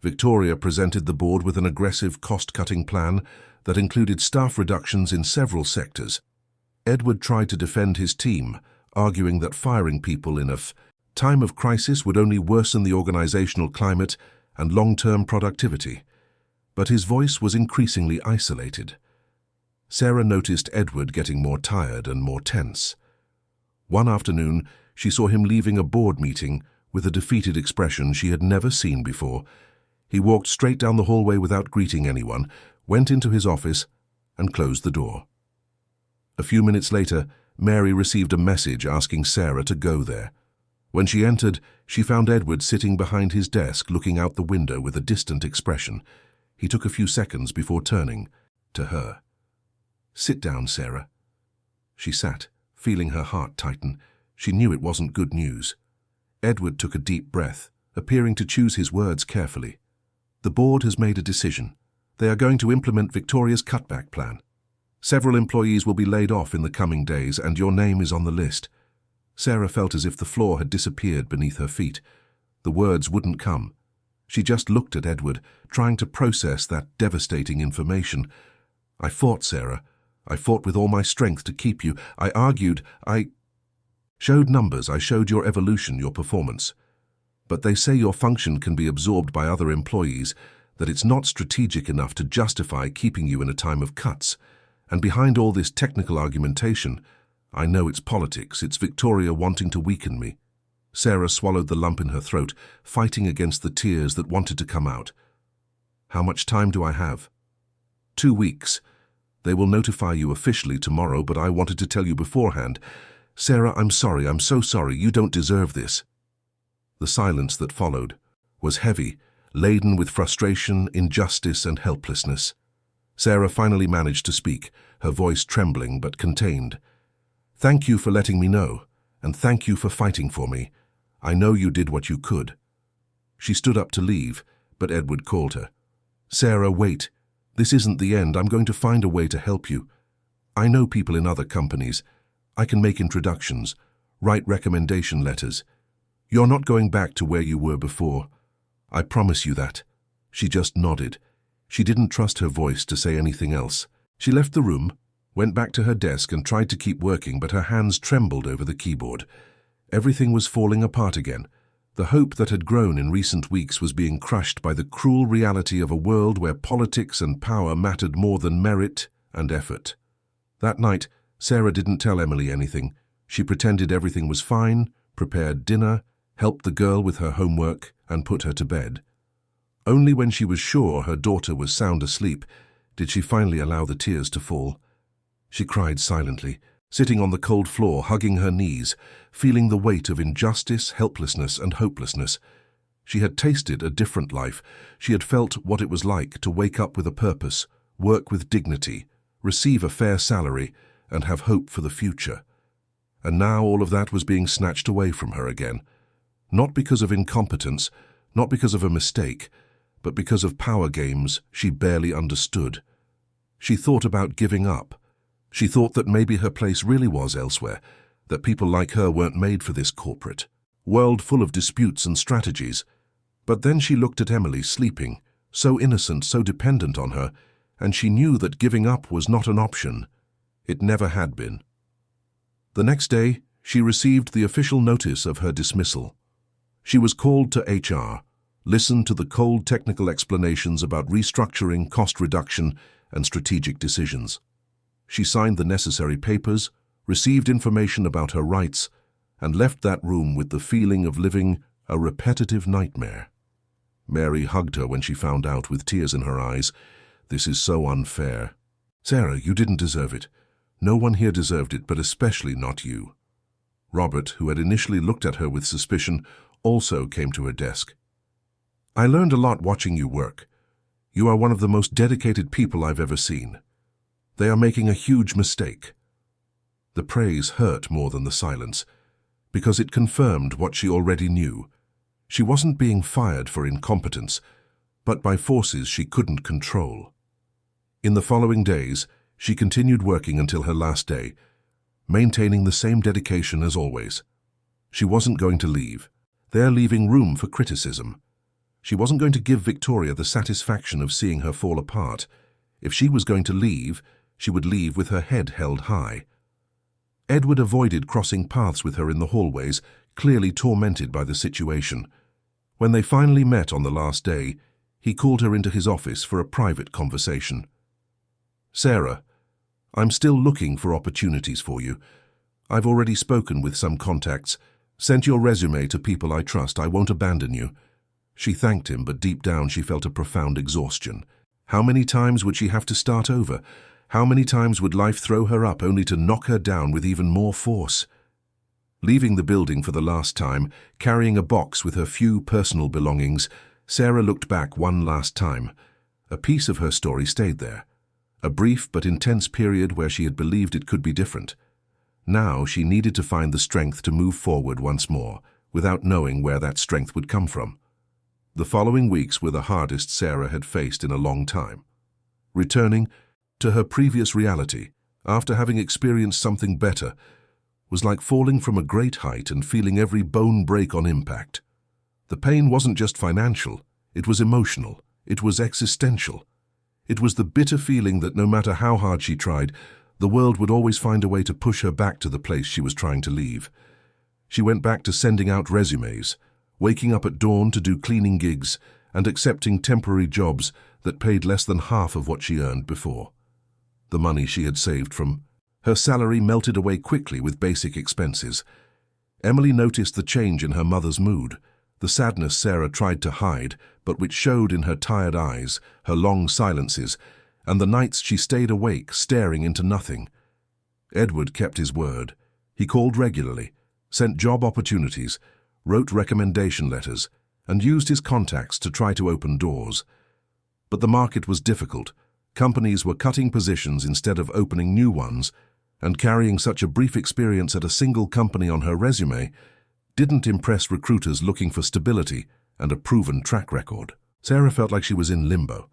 Victoria presented the board with an aggressive cost-cutting plan that included staff reductions in several sectors. Edward tried to defend his team, arguing that firing people in a time of crisis would only worsen the organizational climate and long-term productivity. But his voice was increasingly isolated. Sarah noticed Edward getting more tired and more tense. One afternoon, she saw him leaving a board meeting with a defeated expression she had never seen before. He walked straight down the hallway without greeting anyone, went into his office, and closed the door. A few minutes later, Mary received a message asking Sarah to go there. When she entered, she found Edward sitting behind his desk looking out the window with a distant expression. He took a few seconds before turning to her. "Sit down, Sarah." She sat, feeling her heart tighten. She knew it wasn't good news. Edward took a deep breath, appearing to choose his words carefully. "The board has made a decision. They are going to implement Victoria's cutback plan. Several employees will be laid off in the coming days, and your name is on the list." Sarah felt as if the floor had disappeared beneath her feet. The words wouldn't come. She just looked at Edward, trying to process that devastating information. "I fought, Sarah. I fought with all my strength to keep you. I argued. I showed numbers. I showed your evolution, your performance. But they say your function can be absorbed by other employees, that it's not strategic enough to justify keeping you in a time of cuts. And behind all this technical argumentation, I know it's politics. It's Victoria wanting to weaken me." Sarah swallowed the lump in her throat, fighting against the tears that wanted to come out. "How much time do I have?" 2 weeks. They will notify you officially tomorrow, but I wanted to tell you beforehand. Sarah, I'm sorry. I'm so sorry. You don't deserve this." The silence that followed was heavy, laden with frustration, injustice, and helplessness. Sarah finally managed to speak, her voice trembling but contained. "Thank you for letting me know, and thank you for fighting for me. I know you did what you could." She stood up to leave, but Edward called her. "Sarah, wait. This isn't the end. I'm going to find a way to help you. I know people in other companies. I can make introductions, write recommendation letters. You're not going back to where you were before. I promise you that." She just nodded. She didn't trust her voice to say anything else. She left the room, went back to her desk and tried to keep working, but her hands trembled over the keyboard. Everything was falling apart again. The hope that had grown in recent weeks was being crushed by the cruel reality of a world where politics and power mattered more than merit and effort. That night, Sarah didn't tell Emily anything. She pretended everything was fine, prepared dinner, helped the girl with her homework, and put her to bed. Only when she was sure her daughter was sound asleep did she finally allow the tears to fall. She cried silently, sitting on the cold floor, hugging her knees, feeling the weight of injustice, helplessness, and hopelessness. She had tasted a different life. She had felt what it was like to wake up with a purpose, work with dignity, receive a fair salary, and have hope for the future. And now all of that was being snatched away from her again. Not because of incompetence, not because of a mistake, but because of power games she barely understood. She thought about giving up. She thought that maybe her place really was elsewhere, that people like her weren't made for this corporate world full of disputes and strategies. But then she looked at Emily sleeping, so innocent, so dependent on her, and she knew that giving up was not an option. It never had been. The next day, she received the official notice of her dismissal. She was called to HR. listened to the cold technical explanations about restructuring, cost reduction, and strategic decisions. She signed the necessary papers, received information about her rights, and left that room with the feeling of living a repetitive nightmare. Mary hugged her when she found out, with tears in her eyes. "This is so unfair. Sarah, you didn't deserve it. No one here deserved it, but especially not you." Robert, who had initially looked at her with suspicion, also came to her desk. "I learned a lot watching you work. You are one of the most dedicated people I've ever seen. They are making a huge mistake." The praise hurt more than the silence, because it confirmed what she already knew. She wasn't being fired for incompetence, but by forces she couldn't control. In the following days, she continued working until her last day, maintaining the same dedication as always. She wasn't going to leave, there leaving room for criticism. She wasn't going to give Victoria the satisfaction of seeing her fall apart. If she was going to leave, she would leave with her head held high. Edward avoided crossing paths with her in the hallways, clearly tormented by the situation. When they finally met on the last day, he called her into his office for a private conversation. "Sarah, I'm still looking for opportunities for you. I've already spoken with some contacts, sent your resume to people I trust. I won't abandon you." She thanked him, but deep down she felt a profound exhaustion. How many times would she have to start over? How many times would life throw her up only to knock her down with even more force? Leaving the building for the last time, carrying a box with her few personal belongings, Sarah looked back one last time. A piece of her story stayed there. A brief but intense period where she had believed it could be different. Now she needed to find the strength to move forward once more, without knowing where that strength would come from. The following weeks were the hardest Sarah had faced in a long time. Returning to her previous reality, after having experienced something better, was like falling from a great height and feeling every bone break on impact. The pain wasn't just financial, it was emotional, it was existential. It was the bitter feeling that no matter how hard she tried, the world would always find a way to push her back to the place she was trying to leave. She went back to sending out resumes, waking up at dawn to do cleaning gigs, and accepting temporary jobs that paid less than half of what she earned before. The money she had saved from her salary melted away quickly with basic expenses. Emily noticed the change in her mother's mood, the sadness Sarah tried to hide, but which showed in her tired eyes, her long silences, and the nights she stayed awake, staring into nothing. Edward kept his word. He called regularly, sent job opportunities, wrote recommendation letters, and used his contacts to try to open doors. But the market was difficult. Companies were cutting positions instead of opening new ones, and carrying such a brief experience at a single company on her resume didn't impress recruiters looking for stability and a proven track record. Sarah felt like she was in limbo.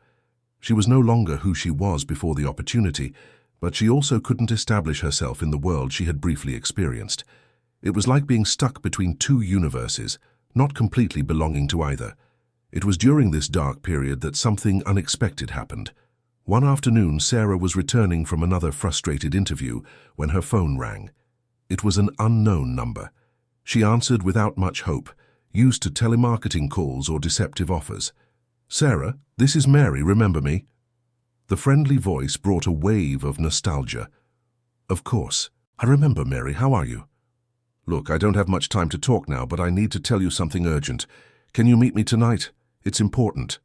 She was no longer who she was before the opportunity, but she also couldn't establish herself in the world she had briefly experienced. It was like being stuck between two universes, not completely belonging to either. It was during this dark period that something unexpected happened. One afternoon, Sarah was returning from another frustrated interview when her phone rang. It was an unknown number. She answered without much hope, used to telemarketing calls or deceptive offers. "Sarah, this is Mary, remember me?" The friendly voice brought a wave of nostalgia. "Of course. I remember, Mary. How are you?" "Look, I don't have much time to talk now, but I need to tell you something urgent. Can you meet me tonight? It's important."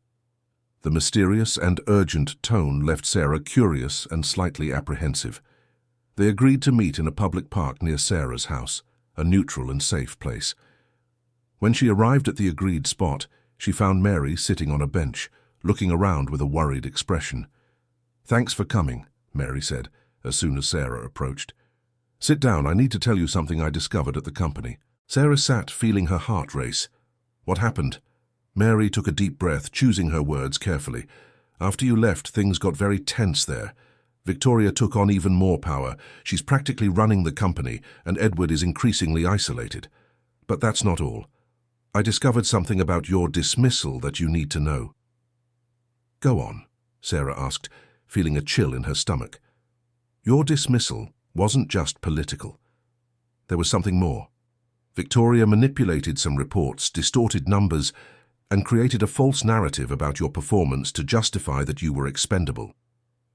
The mysterious and urgent tone left Sarah curious and slightly apprehensive. They agreed to meet in a public park near Sarah's house, a neutral and safe place. When she arrived at the agreed spot, she found Mary sitting on a bench, looking around with a worried expression. "Thanks for coming," Mary said, as soon as Sarah approached. "Sit down, I need to tell you something I discovered at the company." Sarah sat, feeling her heart race. "What happened?" Mary took a deep breath, choosing her words carefully. "After you left, things got very tense there. Victoria took on even more power. She's practically running the company, and Edward is increasingly isolated. But that's not all. I discovered something about your dismissal that you need to know." "Go on," Sarah asked, feeling a chill in her stomach. "Your dismissal wasn't just political. There was something more. Victoria manipulated some reports, distorted numbers, and created a false narrative about your performance to justify that you were expendable.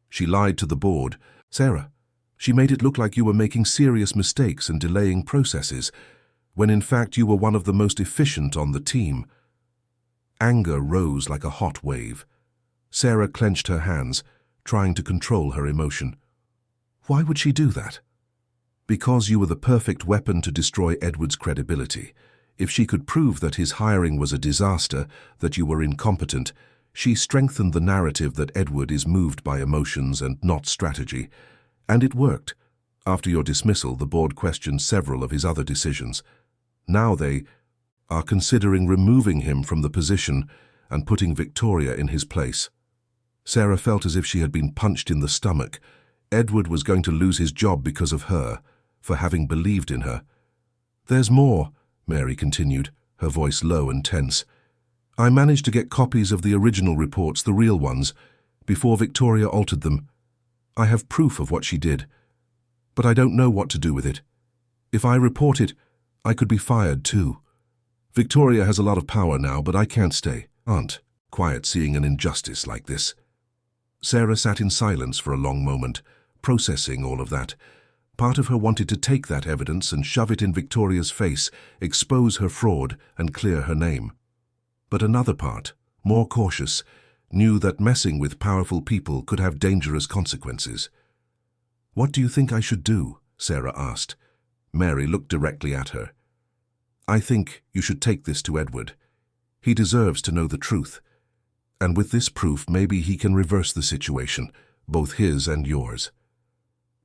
She lied to the board. Sarah, she made it look like you were making serious mistakes and delaying processes, when in fact you were one of the most efficient on the team. Anger rose like a hot wave. Sarah clenched her hands, trying to control her emotion. Why would she do that? Because you were the perfect weapon to destroy Edward's credibility. If she could prove that his hiring was a disaster, that you were incompetent, she strengthened the narrative that Edward is moved by emotions and not strategy. And it worked. After your dismissal, the board questioned several of his other decisions. Now they are considering removing him from the position and putting Victoria in his place. Sarah felt as if she had been punched in the stomach. Edward was going to lose his job because of her, for having believed in her. There's more, Mary continued, her voice low and tense. I managed to get copies of the original reports, the real ones, before Victoria altered them. I have proof of what she did, but I don't know what to do with it. If I report it, I could be fired too. Victoria has a lot of power now, but I can't stay. Aunt, quiet seeing an injustice like this. Sarah sat in silence for a long moment, processing all of that. Part of her wanted to take that evidence and shove it in Victoria's face, expose her fraud and clear her name. But another part, more cautious, knew that messing with powerful people could have dangerous consequences. What do you think I should do? Sarah asked. Mary looked directly at her. I think you should take this to Edward. He deserves to know the truth. And with this proof, maybe he can reverse the situation, both his and yours.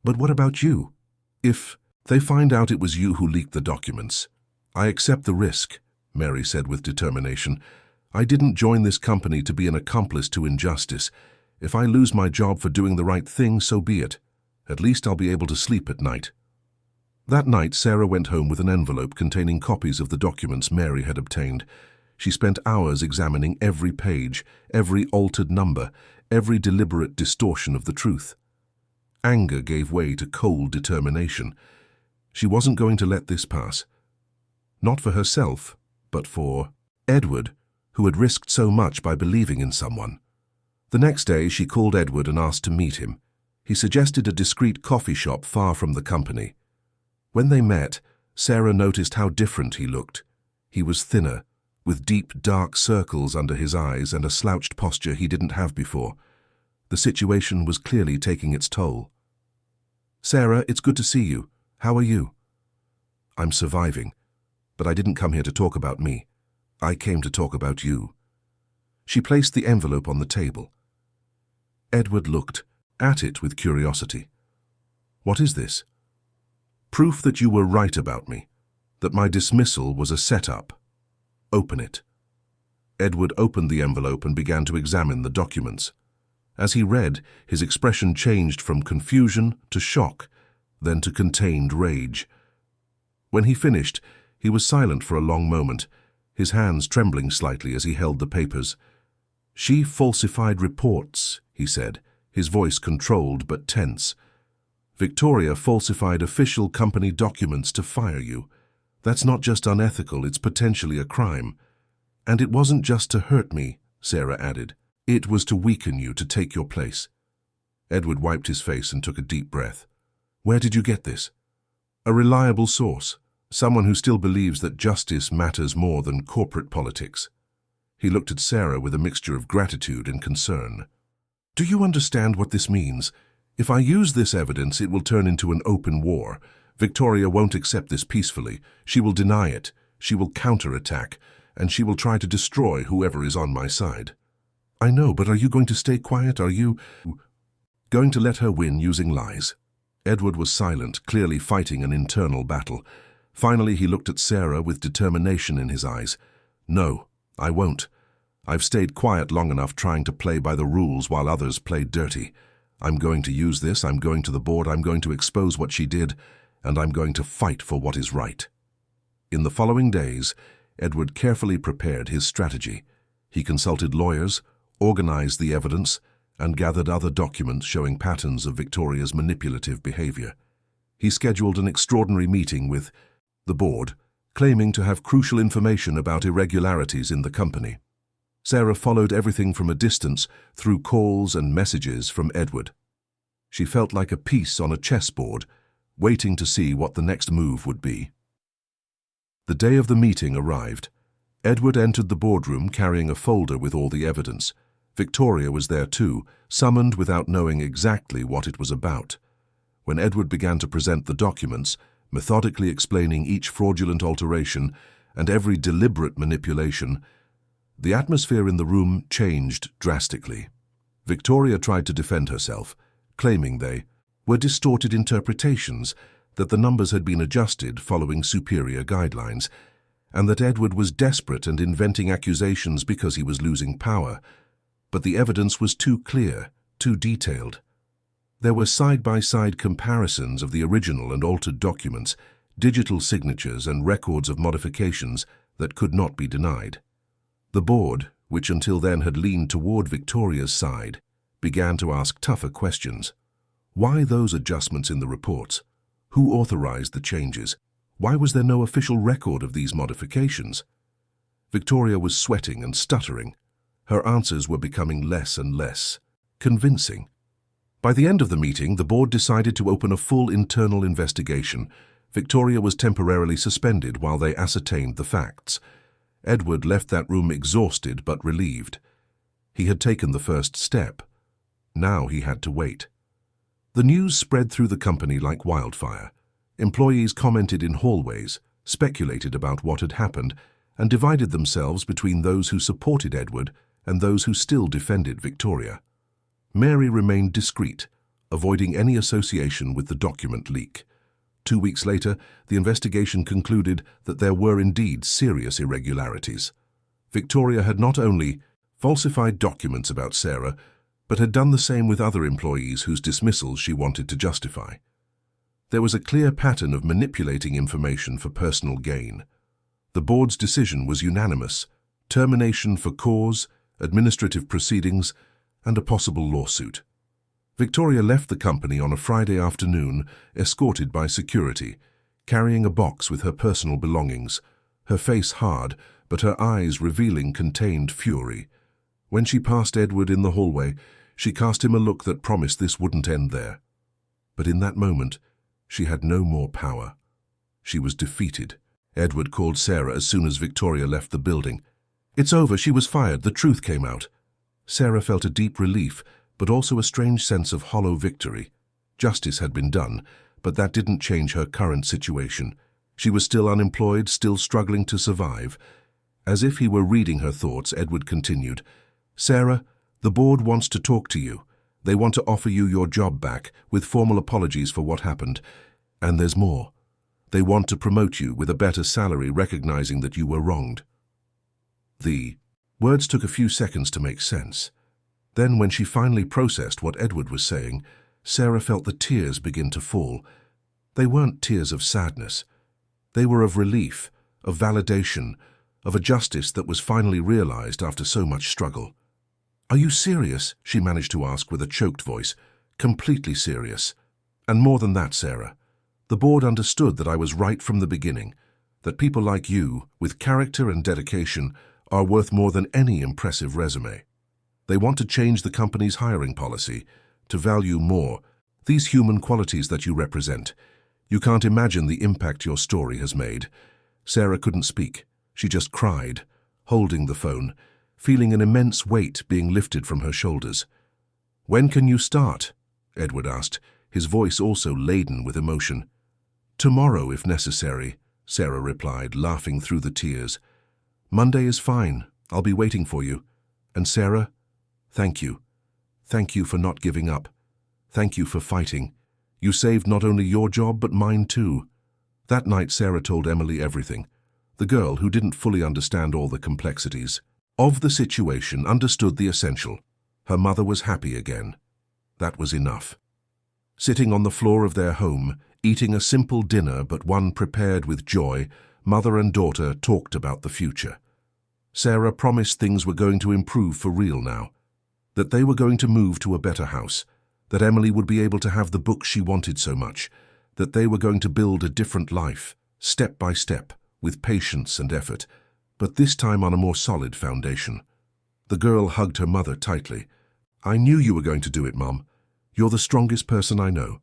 But what about you? If they find out it was you who leaked the documents, I accept the risk, Mary said with determination. I didn't join this company to be an accomplice to injustice. If I lose my job for doing the right thing, so be it. At least I'll be able to sleep at night. That night, Sarah went home with an envelope containing copies of the documents Mary had obtained. She spent hours examining every page, every altered number, every deliberate distortion of the truth. Anger gave way to cold determination. She wasn't going to let this pass. Not for herself, but for Edward, who had risked so much by believing in someone. The next day, she called Edward and asked to meet him. He suggested a discreet coffee shop far from the company. When they met, Sarah noticed how different he looked. He was thinner, with deep, dark circles under his eyes and a slouched posture he didn't have before. The situation was clearly taking its toll. Sarah, it's good to see you. How are you? I'm surviving, but I didn't come here to talk about me. I came to talk about you. She placed the envelope on the table. Edward looked at it with curiosity. What is this? Proof that you were right about me, that my dismissal was a setup. Open it. Edward opened the envelope and began to examine the documents. As he read, his expression changed from confusion to shock, then to contained rage. When he finished, he was silent for a long moment, his hands trembling slightly as he held the papers. She falsified reports, he said, his voice controlled but tense. Victoria falsified official company documents to fire you. That's not just unethical, it's potentially a crime. And it wasn't just to hurt me, Sarah added. It was to weaken you, to take your place. Edward wiped his face and took a deep breath. Where did you get this? A reliable source, someone who still believes that justice matters more than corporate politics. He looked at Sarah with a mixture of gratitude and concern. Do you understand what this means? If I use this evidence, it will turn into an open war. Victoria won't accept this peacefully. She will deny it. She will counterattack, and she will try to destroy whoever is on my side. I know, but are you going to stay quiet? Are you going to let her win using lies? Edward was silent, clearly fighting an internal battle. Finally, he looked at Sarah with determination in his eyes. No, I won't. I've stayed quiet long enough trying to play by the rules while others played dirty. I'm going to use this, I'm going to the board, I'm going to expose what she did, and I'm going to fight for what is right. In the following days, Edward carefully prepared his strategy. He consulted lawyers, organized the evidence, and gathered other documents showing patterns of Victoria's manipulative behavior. He scheduled an extraordinary meeting with the board, claiming to have crucial information about irregularities in the company. Sarah followed everything from a distance through calls and messages from Edward. She felt like a piece on a chessboard, waiting to see what the next move would be. The day of the meeting arrived. Edward entered the boardroom carrying a folder with all the evidence. Victoria was there too, summoned without knowing exactly what it was about. When Edward began to present the documents, methodically explaining each fraudulent alteration and every deliberate manipulation, the atmosphere in the room changed drastically. Victoria tried to defend herself, claiming they were distorted interpretations, that the numbers had been adjusted following superior guidelines, and that Edward was desperate and inventing accusations because he was losing power. But the evidence was too clear, too detailed. There were side-by-side comparisons of the original and altered documents, digital signatures and records of modifications that could not be denied. The board, which until then had leaned toward Victoria's side, began to ask tougher questions. Why those adjustments in the reports? Who authorized the changes? Why was there no official record of these modifications? Victoria was sweating and stuttering. Her answers were becoming less and less convincing. By the end of the meeting, the board decided to open a full internal investigation. Victoria was temporarily suspended while they ascertained the facts. Edward left that room exhausted but relieved. He had taken the first step. Now he had to wait. The news spread through the company like wildfire. Employees commented in hallways, speculated about what had happened, and divided themselves between those who supported Edward and those who still defended Victoria. Mary remained discreet, avoiding any association with the document leak. 2 weeks later, the investigation concluded that there were indeed serious irregularities. Victoria had not only falsified documents about Sarah, but had done the same with other employees whose dismissals she wanted to justify. There was a clear pattern of manipulating information for personal gain. The board's decision was unanimous: termination for cause, administrative proceedings, and a possible lawsuit. Victoria left the company on a Friday afternoon, escorted by security, carrying a box with her personal belongings, her face hard, but her eyes revealing contained fury. When she passed Edward in the hallway, she cast him a look that promised this wouldn't end there. But in that moment, she had no more power. She was defeated. Edward called Sarah as soon as Victoria left the building. "It's over, she was fired, the truth came out." Sarah felt a deep relief, but also a strange sense of hollow victory. Justice had been done, but that didn't change her current situation. She was still unemployed, still struggling to survive. As if he were reading her thoughts, Edward continued, "Sarah, the board wants to talk to you. They want to offer you your job back, with formal apologies for what happened. And there's more. They want to promote you with a better salary, recognizing that you were wronged." The words took a few seconds to make sense. Then, when she finally processed what Edward was saying, Sarah felt the tears begin to fall. They weren't tears of sadness. They were of relief, of validation, of a justice that was finally realized after so much struggle. "Are you serious?" she managed to ask with a choked voice. "Completely serious. And more than that, Sarah. The board understood that I was right from the beginning, that people like you, with character and dedication, are worth more than any impressive resume. They want to change the company's hiring policy, to value more these human qualities that you represent. You can't imagine the impact your story has made." Sarah couldn't speak. She just cried, holding the phone, feeling an immense weight being lifted from her shoulders. "When can you start?" Edward asked, his voice also laden with emotion. "Tomorrow, if necessary," Sarah replied, laughing through the tears. "Monday is fine. I'll be waiting for you. And Sarah, thank you. Thank you for not giving up. Thank you for fighting. You saved not only your job, but mine too." That night, Sarah told Emily everything. The girl, who didn't fully understand all the complexities of the situation, understood the essential. Her mother was happy again. That was enough. Sitting on the floor of their home, eating a simple dinner but one prepared with joy, mother and daughter talked about the future. Sarah promised things were going to improve for real now, that they were going to move to a better house, that Emily would be able to have the book she wanted so much, that they were going to build a different life, step by step, with patience and effort, but this time on a more solid foundation. The girl hugged her mother tightly. "I knew you were going to do it, Mum. You're the strongest person I know."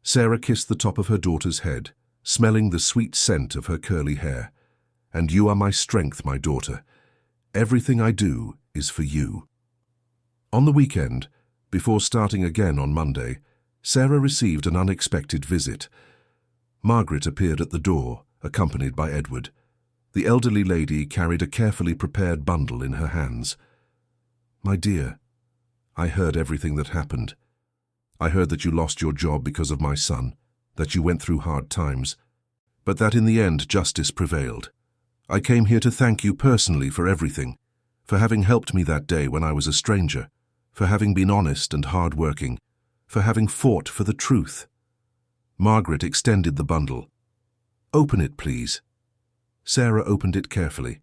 Sarah kissed the top of her daughter's head, smelling the sweet scent of her curly hair. "And you are my strength, my daughter. Everything I do is for you." On the weekend, before starting again on Monday, Sarah received an unexpected visit. Margaret appeared at the door, accompanied by Edward. The elderly lady carried a carefully prepared bundle in her hands. "My dear, I heard everything that happened. I heard that you lost your job because of my son, that you went through hard times, but that in the end justice prevailed. I came here to thank you personally for everything, for having helped me that day when I was a stranger, for having been honest and hard-working, for having fought for the truth." Margaret extended the bundle. "Open it, please." Sarah opened it carefully.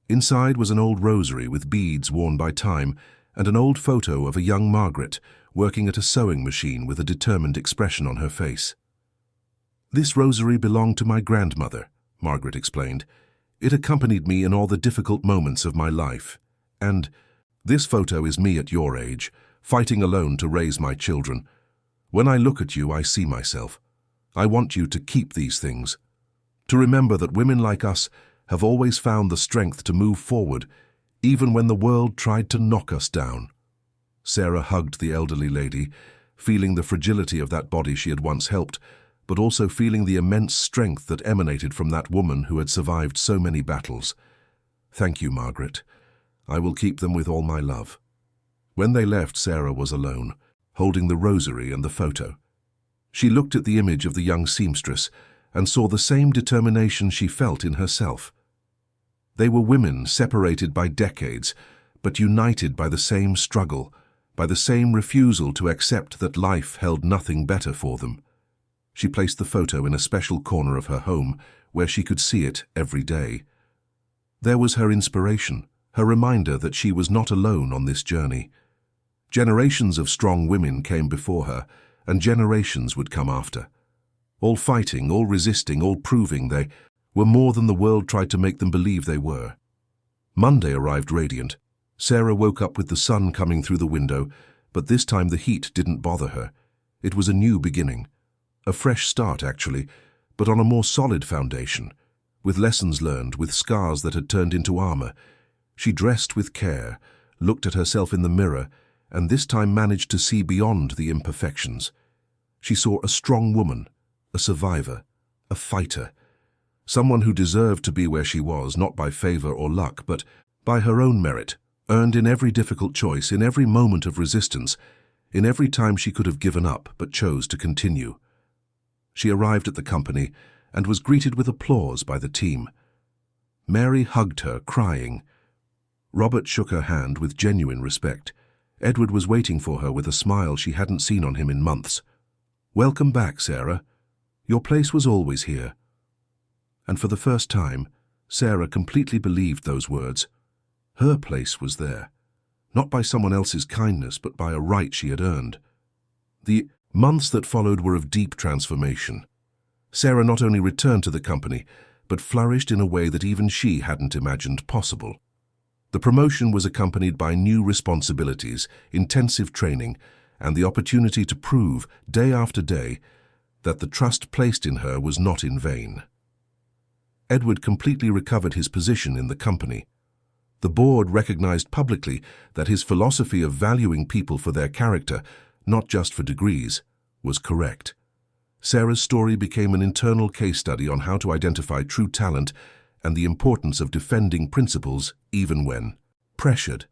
Inside was an old rosary with beads worn by time and an old photo of a young Margaret working at a sewing machine with a determined expression on her face. "This rosary belonged to my grandmother," Margaret explained. "It accompanied me in all the difficult moments of my life. And this photo is me at your age, fighting alone to raise my children. When I look at you, I see myself. I want you to keep these things. To remember that women like us have always found the strength to move forward, even when the world tried to knock us down." Sarah hugged the elderly lady, feeling the fragility of that body she had once helped, but also feeling the immense strength that emanated from that woman who had survived so many battles. "Thank you, Margaret. I will keep them with all my love." When they left, Sarah was alone, holding the rosary and the photo. She looked at the image of the young seamstress and saw the same determination she felt in herself. They were women separated by decades, but united by the same struggle, by the same refusal to accept that life held nothing better for them. She placed the photo in a special corner of her home, where she could see it every day. There was her inspiration, her reminder that she was not alone on this journey. Generations of strong women came before her, and generations would come after. All fighting, all resisting, all proving they were more than the world tried to make them believe they were. Monday arrived radiant. Sarah woke up with the sun coming through the window, but this time the heat didn't bother her. It was a new beginning. A fresh start, actually, but on a more solid foundation, with lessons learned, with scars that had turned into armor. She dressed with care, looked at herself in the mirror, and this time managed to see beyond the imperfections. She saw a strong woman, a survivor, a fighter, someone who deserved to be where she was, not by favor or luck, but by her own merit, earned in every difficult choice, in every moment of resistance, in every time she could have given up but chose to continue. She arrived at the company and was greeted with applause by the team. Mary hugged her, crying. Robert shook her hand with genuine respect. Edward was waiting for her with a smile she hadn't seen on him in months. "Welcome back, Sarah. Your place was always here." And for the first time, Sarah completely believed those words. Her place was there, not by someone else's kindness, but by a right she had earned. The months that followed were of deep transformation. Sarah not only returned to the company, but flourished in a way that even she hadn't imagined possible. The promotion was accompanied by new responsibilities, intensive training, and the opportunity to prove, day after day, that the trust placed in her was not in vain. Edward completely recovered his position in the company. The board recognized publicly that his philosophy of valuing people for their character, not just for degrees, was correct. Sarah's story became an internal case study on how to identify true talent and the importance of defending principles even when pressured.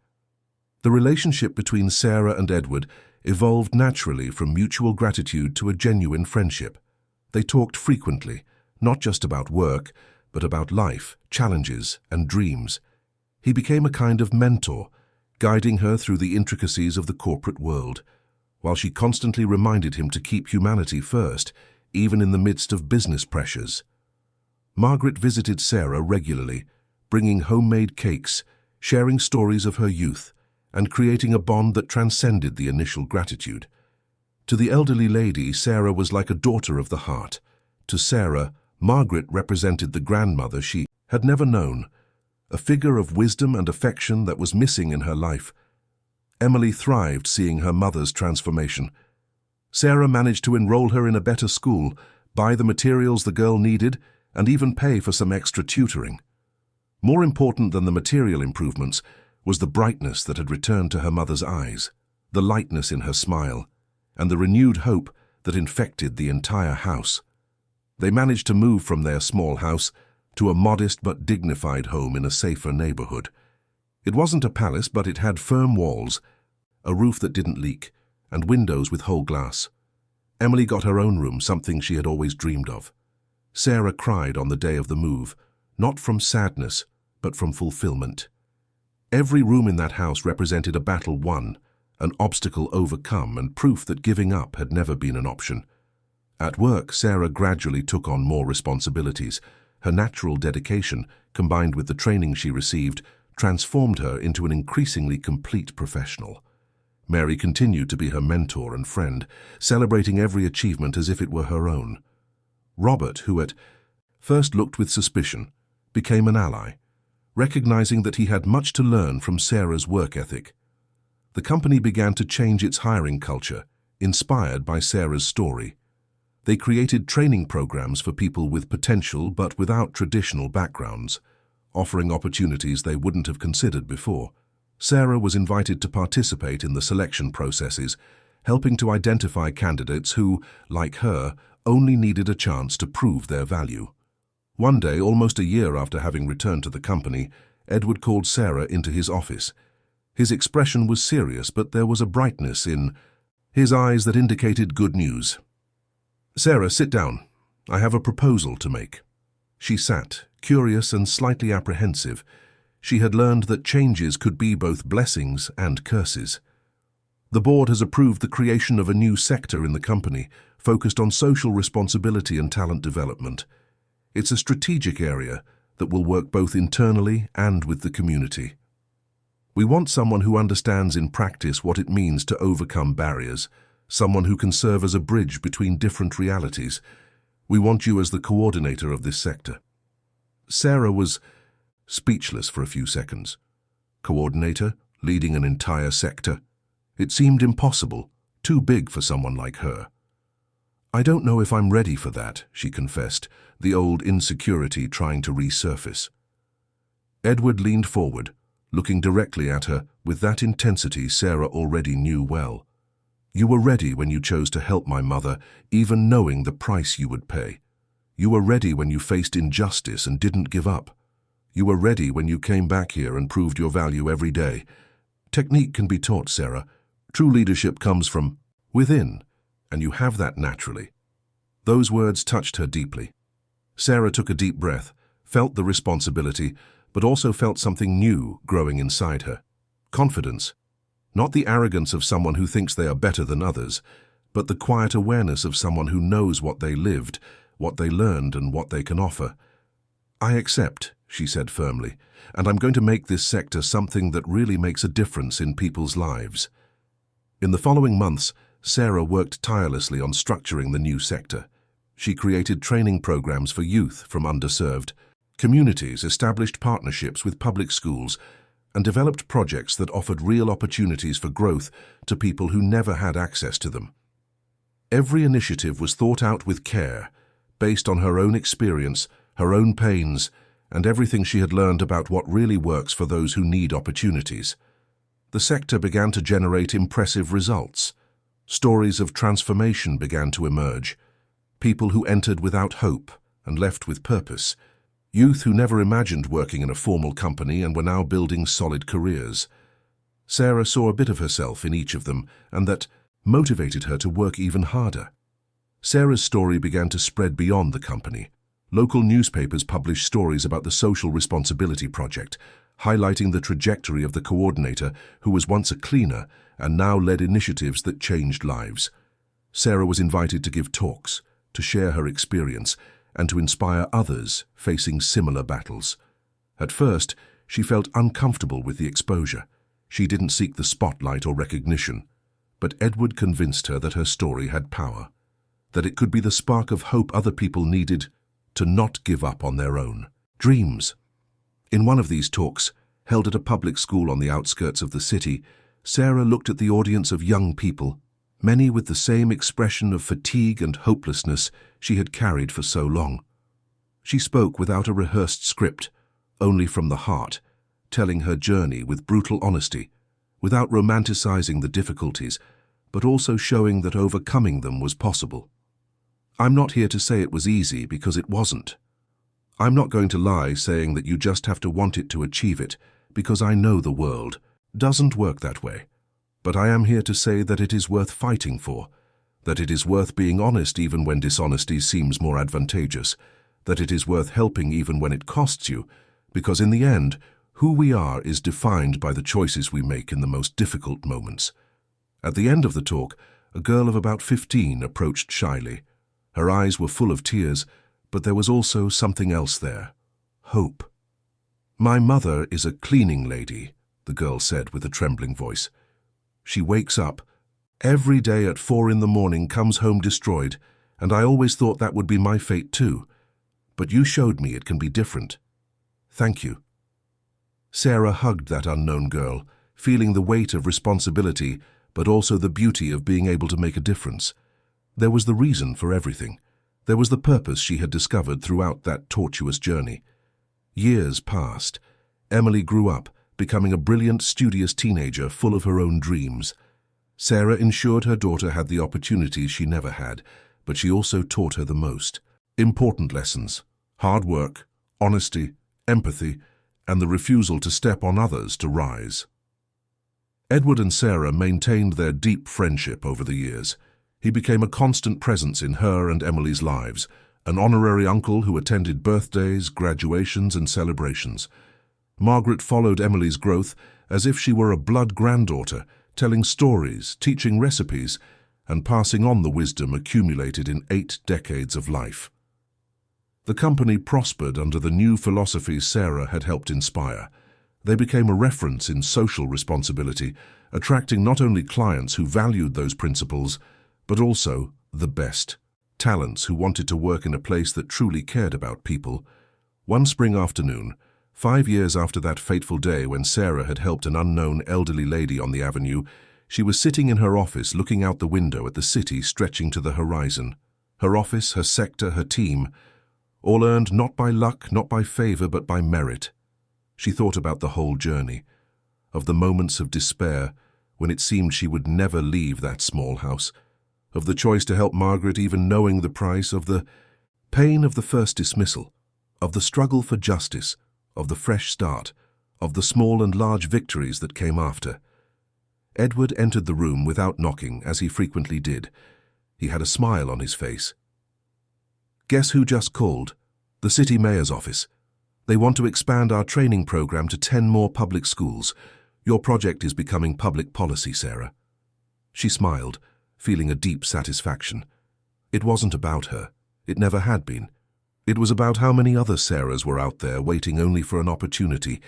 The relationship between Sarah and Edward evolved naturally from mutual gratitude to a genuine friendship. They talked frequently, not just about work, but about life, challenges, and dreams. He became a kind of mentor, guiding her through the intricacies of the corporate world, while she constantly reminded him to keep humanity first, even in the midst of business pressures. Margaret visited Sarah regularly, bringing homemade cakes, sharing stories of her youth, and creating a bond that transcended the initial gratitude. To the elderly lady, Sarah was like a daughter of the heart. To Sarah, Margaret represented the grandmother she had never known, a figure of wisdom and affection that was missing in her life. Emily thrived seeing her mother's transformation. Sarah managed to enroll her in a better school, buy the materials the girl needed, and even pay for some extra tutoring. More important than the material improvements was the brightness that had returned to her mother's eyes, the lightness in her smile, and the renewed hope that infected the entire house. They managed to move from their small house to a modest but dignified home in a safer neighborhood. It wasn't a palace, but it had firm walls, a roof that didn't leak, and windows with whole glass. Emily got her own room, something she had always dreamed of. Sarah cried on the day of the move, not from sadness, but from fulfillment. Every room in that house represented a battle won, an obstacle overcome, and proof that giving up had never been an option. At work, Sarah gradually took on more responsibilities. Her natural dedication, combined with the training she received, transformed her into an increasingly complete professional. Mary continued to be her mentor and friend, celebrating every achievement as if it were her own. Robert, who at first looked with suspicion, became an ally, recognizing that he had much to learn from Sarah's work ethic. The company began to change its hiring culture, inspired by Sarah's story. They created training programs for people with potential but without traditional backgrounds, offering opportunities they wouldn't have considered before. Sarah was invited to participate in the selection processes, helping to identify candidates who, like her, only needed a chance to prove their value. One day, almost a year after having returned to the company, Edward called Sarah into his office. His expression was serious, but there was a brightness in his eyes that indicated good news. "Sarah, sit down. I have a proposal to make." She sat, curious and slightly apprehensive. She had learned that changes could be both blessings and curses. The board has approved the creation of a new sector in the company, focused on social responsibility and talent development. It's a strategic area that will work both internally and with the community. We want someone who understands in practice what it means to overcome barriers, someone who can serve as a bridge between different realities. We want you as the coordinator of this sector. Sarah was speechless for a few seconds. Coordinator, leading an entire sector? It seemed impossible, too big for someone like her. "I don't know if I'm ready for that," she confessed, the old insecurity trying to resurface. Edward leaned forward, looking directly at her with that intensity Sarah already knew well. "You were ready when you chose to help my mother, even knowing the price you would pay. You were ready when you faced injustice and didn't give up. You were ready when you came back here and proved your value every day. Technique can be taught, Sarah. True leadership comes from within, and you have that naturally." Those words touched her deeply. Sarah took a deep breath, felt the responsibility, but also felt something new growing inside her. Confidence. Not the arrogance of someone who thinks they are better than others, but the quiet awareness of someone who knows what they lived, what they learned, and what they can offer. "I accept," she said firmly, "and I'm going to make this sector something that really makes a difference in people's lives." In the following months, Sarah worked tirelessly on structuring the new sector. She created training programs for youth from underserved communities, established partnerships with public schools, and developed projects that offered real opportunities for growth to people who never had access to them. Every initiative was thought out with care, based on her own experience, her own pains, and everything she had learned about what really works for those who need opportunities. The sector began to generate impressive results. Stories of transformation began to emerge. People who entered without hope and left with purpose. Youth who never imagined working in a formal company and were now building solid careers. Sarah saw a bit of herself in each of them, and that motivated her to work even harder. Sarah's story began to spread beyond the company. Local newspapers published stories about the Social Responsibility Project, highlighting the trajectory of the coordinator who was once a cleaner and now led initiatives that changed lives. Sarah was invited to give talks, to share her experience, and to inspire others facing similar battles. At first, she felt uncomfortable with the exposure. She didn't seek the spotlight or recognition. But Edward convinced her that her story had power, that it could be the spark of hope other people needed to not give up on their own dreams. In one of these talks, held at a public school on the outskirts of the city, Sarah looked at the audience of young people, many with the same expression of fatigue and hopelessness she had carried for so long. She spoke without a rehearsed script, only from the heart, telling her journey with brutal honesty, without romanticizing the difficulties, but also showing that overcoming them was possible. I'm not here to say it was easy, because it wasn't. I'm not going to lie saying that you just have to want it to achieve it, because I know the world doesn't work that way. But I am here to say that it is worth fighting for, that it is worth being honest even when dishonesty seems more advantageous, that it is worth helping even when it costs you, because in the end, who we are is defined by the choices we make in the most difficult moments. At the end of the talk, a girl of about 15 approached shyly. Her eyes were full of tears, but there was also something else there: hope. "My mother is a cleaning lady," the girl said with a trembling voice. "She wakes up every day at 4 in the morning, comes home destroyed, and I always thought that would be my fate too. But you showed me it can be different. Thank you." Sarah hugged that unknown girl, feeling the weight of responsibility, but also the beauty of being able to make a difference. There was the reason for everything. There was the purpose she had discovered throughout that tortuous journey. Years passed. Emily grew up, becoming a brilliant, studious teenager full of her own dreams. Sarah ensured her daughter had the opportunities she never had, but she also taught her the most important lessons: hard work, honesty, empathy, and the refusal to step on others to rise. Edward and Sarah maintained their deep friendship over the years. He became a constant presence in her and Emily's lives, an honorary uncle who attended birthdays, graduations, and celebrations. Margaret followed Emily's growth as if she were a blood granddaughter, telling stories, teaching recipes, and passing on the wisdom accumulated in 8 decades of life. The company prospered under the new philosophies Sarah had helped inspire. They became a reference in social responsibility, attracting not only clients who valued those principles, but also the best talents who wanted to work in a place that truly cared about people. One spring afternoon, 5 years after that fateful day when Sarah had helped an unknown elderly lady on the avenue, she was sitting in her office looking out the window at the city stretching to the horizon. Her office, her sector, her team, all earned not by luck, not by favor, but by merit. She thought about the whole journey, of the moments of despair when it seemed she would never leave that small house, of the choice to help Margaret even knowing the price, of the pain of the first dismissal, of the struggle for justice, of the fresh start, of the small and large victories that came after. Edward entered the room without knocking, as he frequently did. He had a smile on his face. "Guess who just called? The city mayor's office. They want to expand our training program to 10 more public schools. Your project is becoming public policy, Sarah." She smiled, feeling a deep satisfaction. It wasn't about her. It never had been. It was about how many other Sarahs were out there waiting only for an opportunity,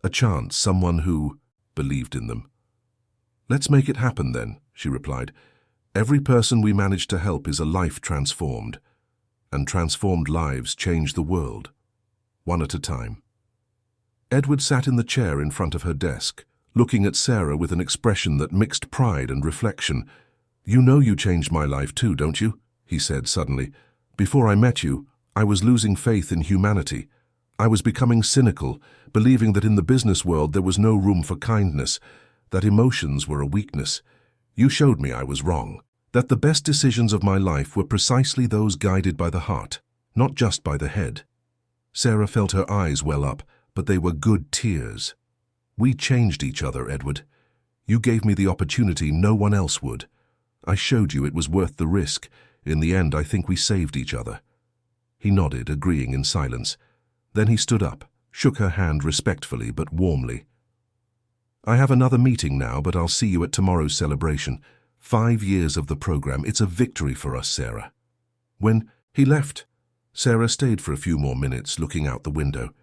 a chance, someone who believed in them. "Let's make it happen then," she replied. "Every person we manage to help is a life transformed, and transformed lives change the world, one at a time." Edward sat in the chair in front of her desk, looking at Sarah with an expression that mixed pride and reflection. "You know you changed my life too, don't you?" he said suddenly. "Before I met you, I was losing faith in humanity. I was becoming cynical, believing that in the business world there was no room for kindness, that emotions were a weakness. You showed me I was wrong, that the best decisions of my life were precisely those guided by the heart, not just by the head." Sarah felt her eyes well up, but they were good tears. "We changed each other, Edward. You gave me the opportunity no one else would. I showed you it was worth the risk. In the end, I think we saved each other." He nodded, agreeing in silence. Then he stood up, shook her hand respectfully but warmly. "I have another meeting now, but I'll see you at tomorrow's celebration. 5 years of the program. It's a victory for us, Sarah." When he left, Sarah stayed for a few more minutes, looking out the window.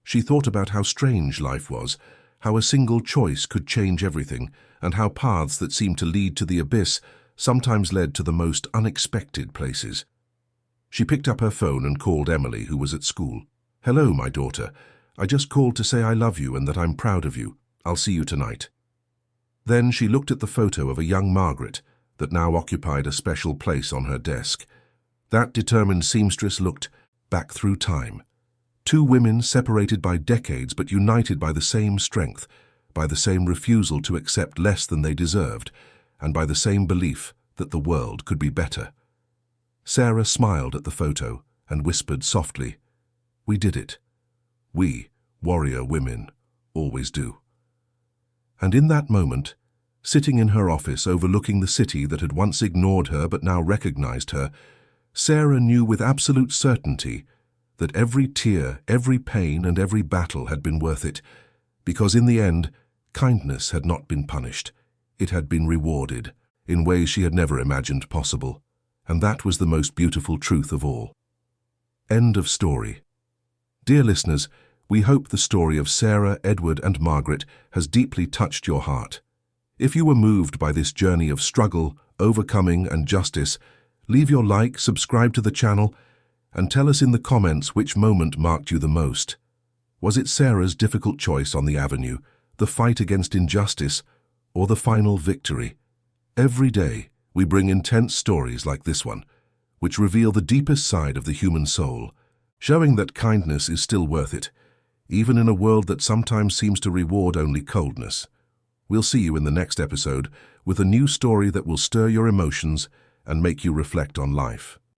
She thought about how strange life was, how a single choice could change everything, and how paths that seemed to lead to the abyss sometimes led to the most unexpected places. She picked up her phone and called Emily, who was at school. "Hello, my daughter. I just called to say I love you and that I'm proud of you. I'll see you tonight." Then she looked at the photo of a young Margaret that now occupied a special place on her desk. That determined seamstress looked back through time. Two women separated by decades but united by the same strength, by the same refusal to accept less than they deserved, and by the same belief that the world could be better. Sarah smiled at the photo and whispered softly, "We did it. We, warrior women, always do." And in that moment, sitting in her office overlooking the city that had once ignored her but now recognized her, Sarah knew with absolute certainty that every tear, every pain, and every battle had been worth it, because in the end, kindness had not been punished. It had been rewarded in ways she had never imagined possible, and that was the most beautiful truth of all. End of story. Dear listeners, we hope the story of Sarah, Edward, and Margaret has deeply touched your heart. If you were moved by this journey of struggle, overcoming, and justice, leave your like, subscribe to the channel, and tell us in the comments which moment marked you the most. Was it Sarah's difficult choice on the avenue, the fight against injustice, or the final victory? Every day, we bring intense stories like this one, which reveal the deepest side of the human soul, showing that kindness is still worth it, even in a world that sometimes seems to reward only coldness. We'll see you in the next episode with a new story that will stir your emotions and make you reflect on life.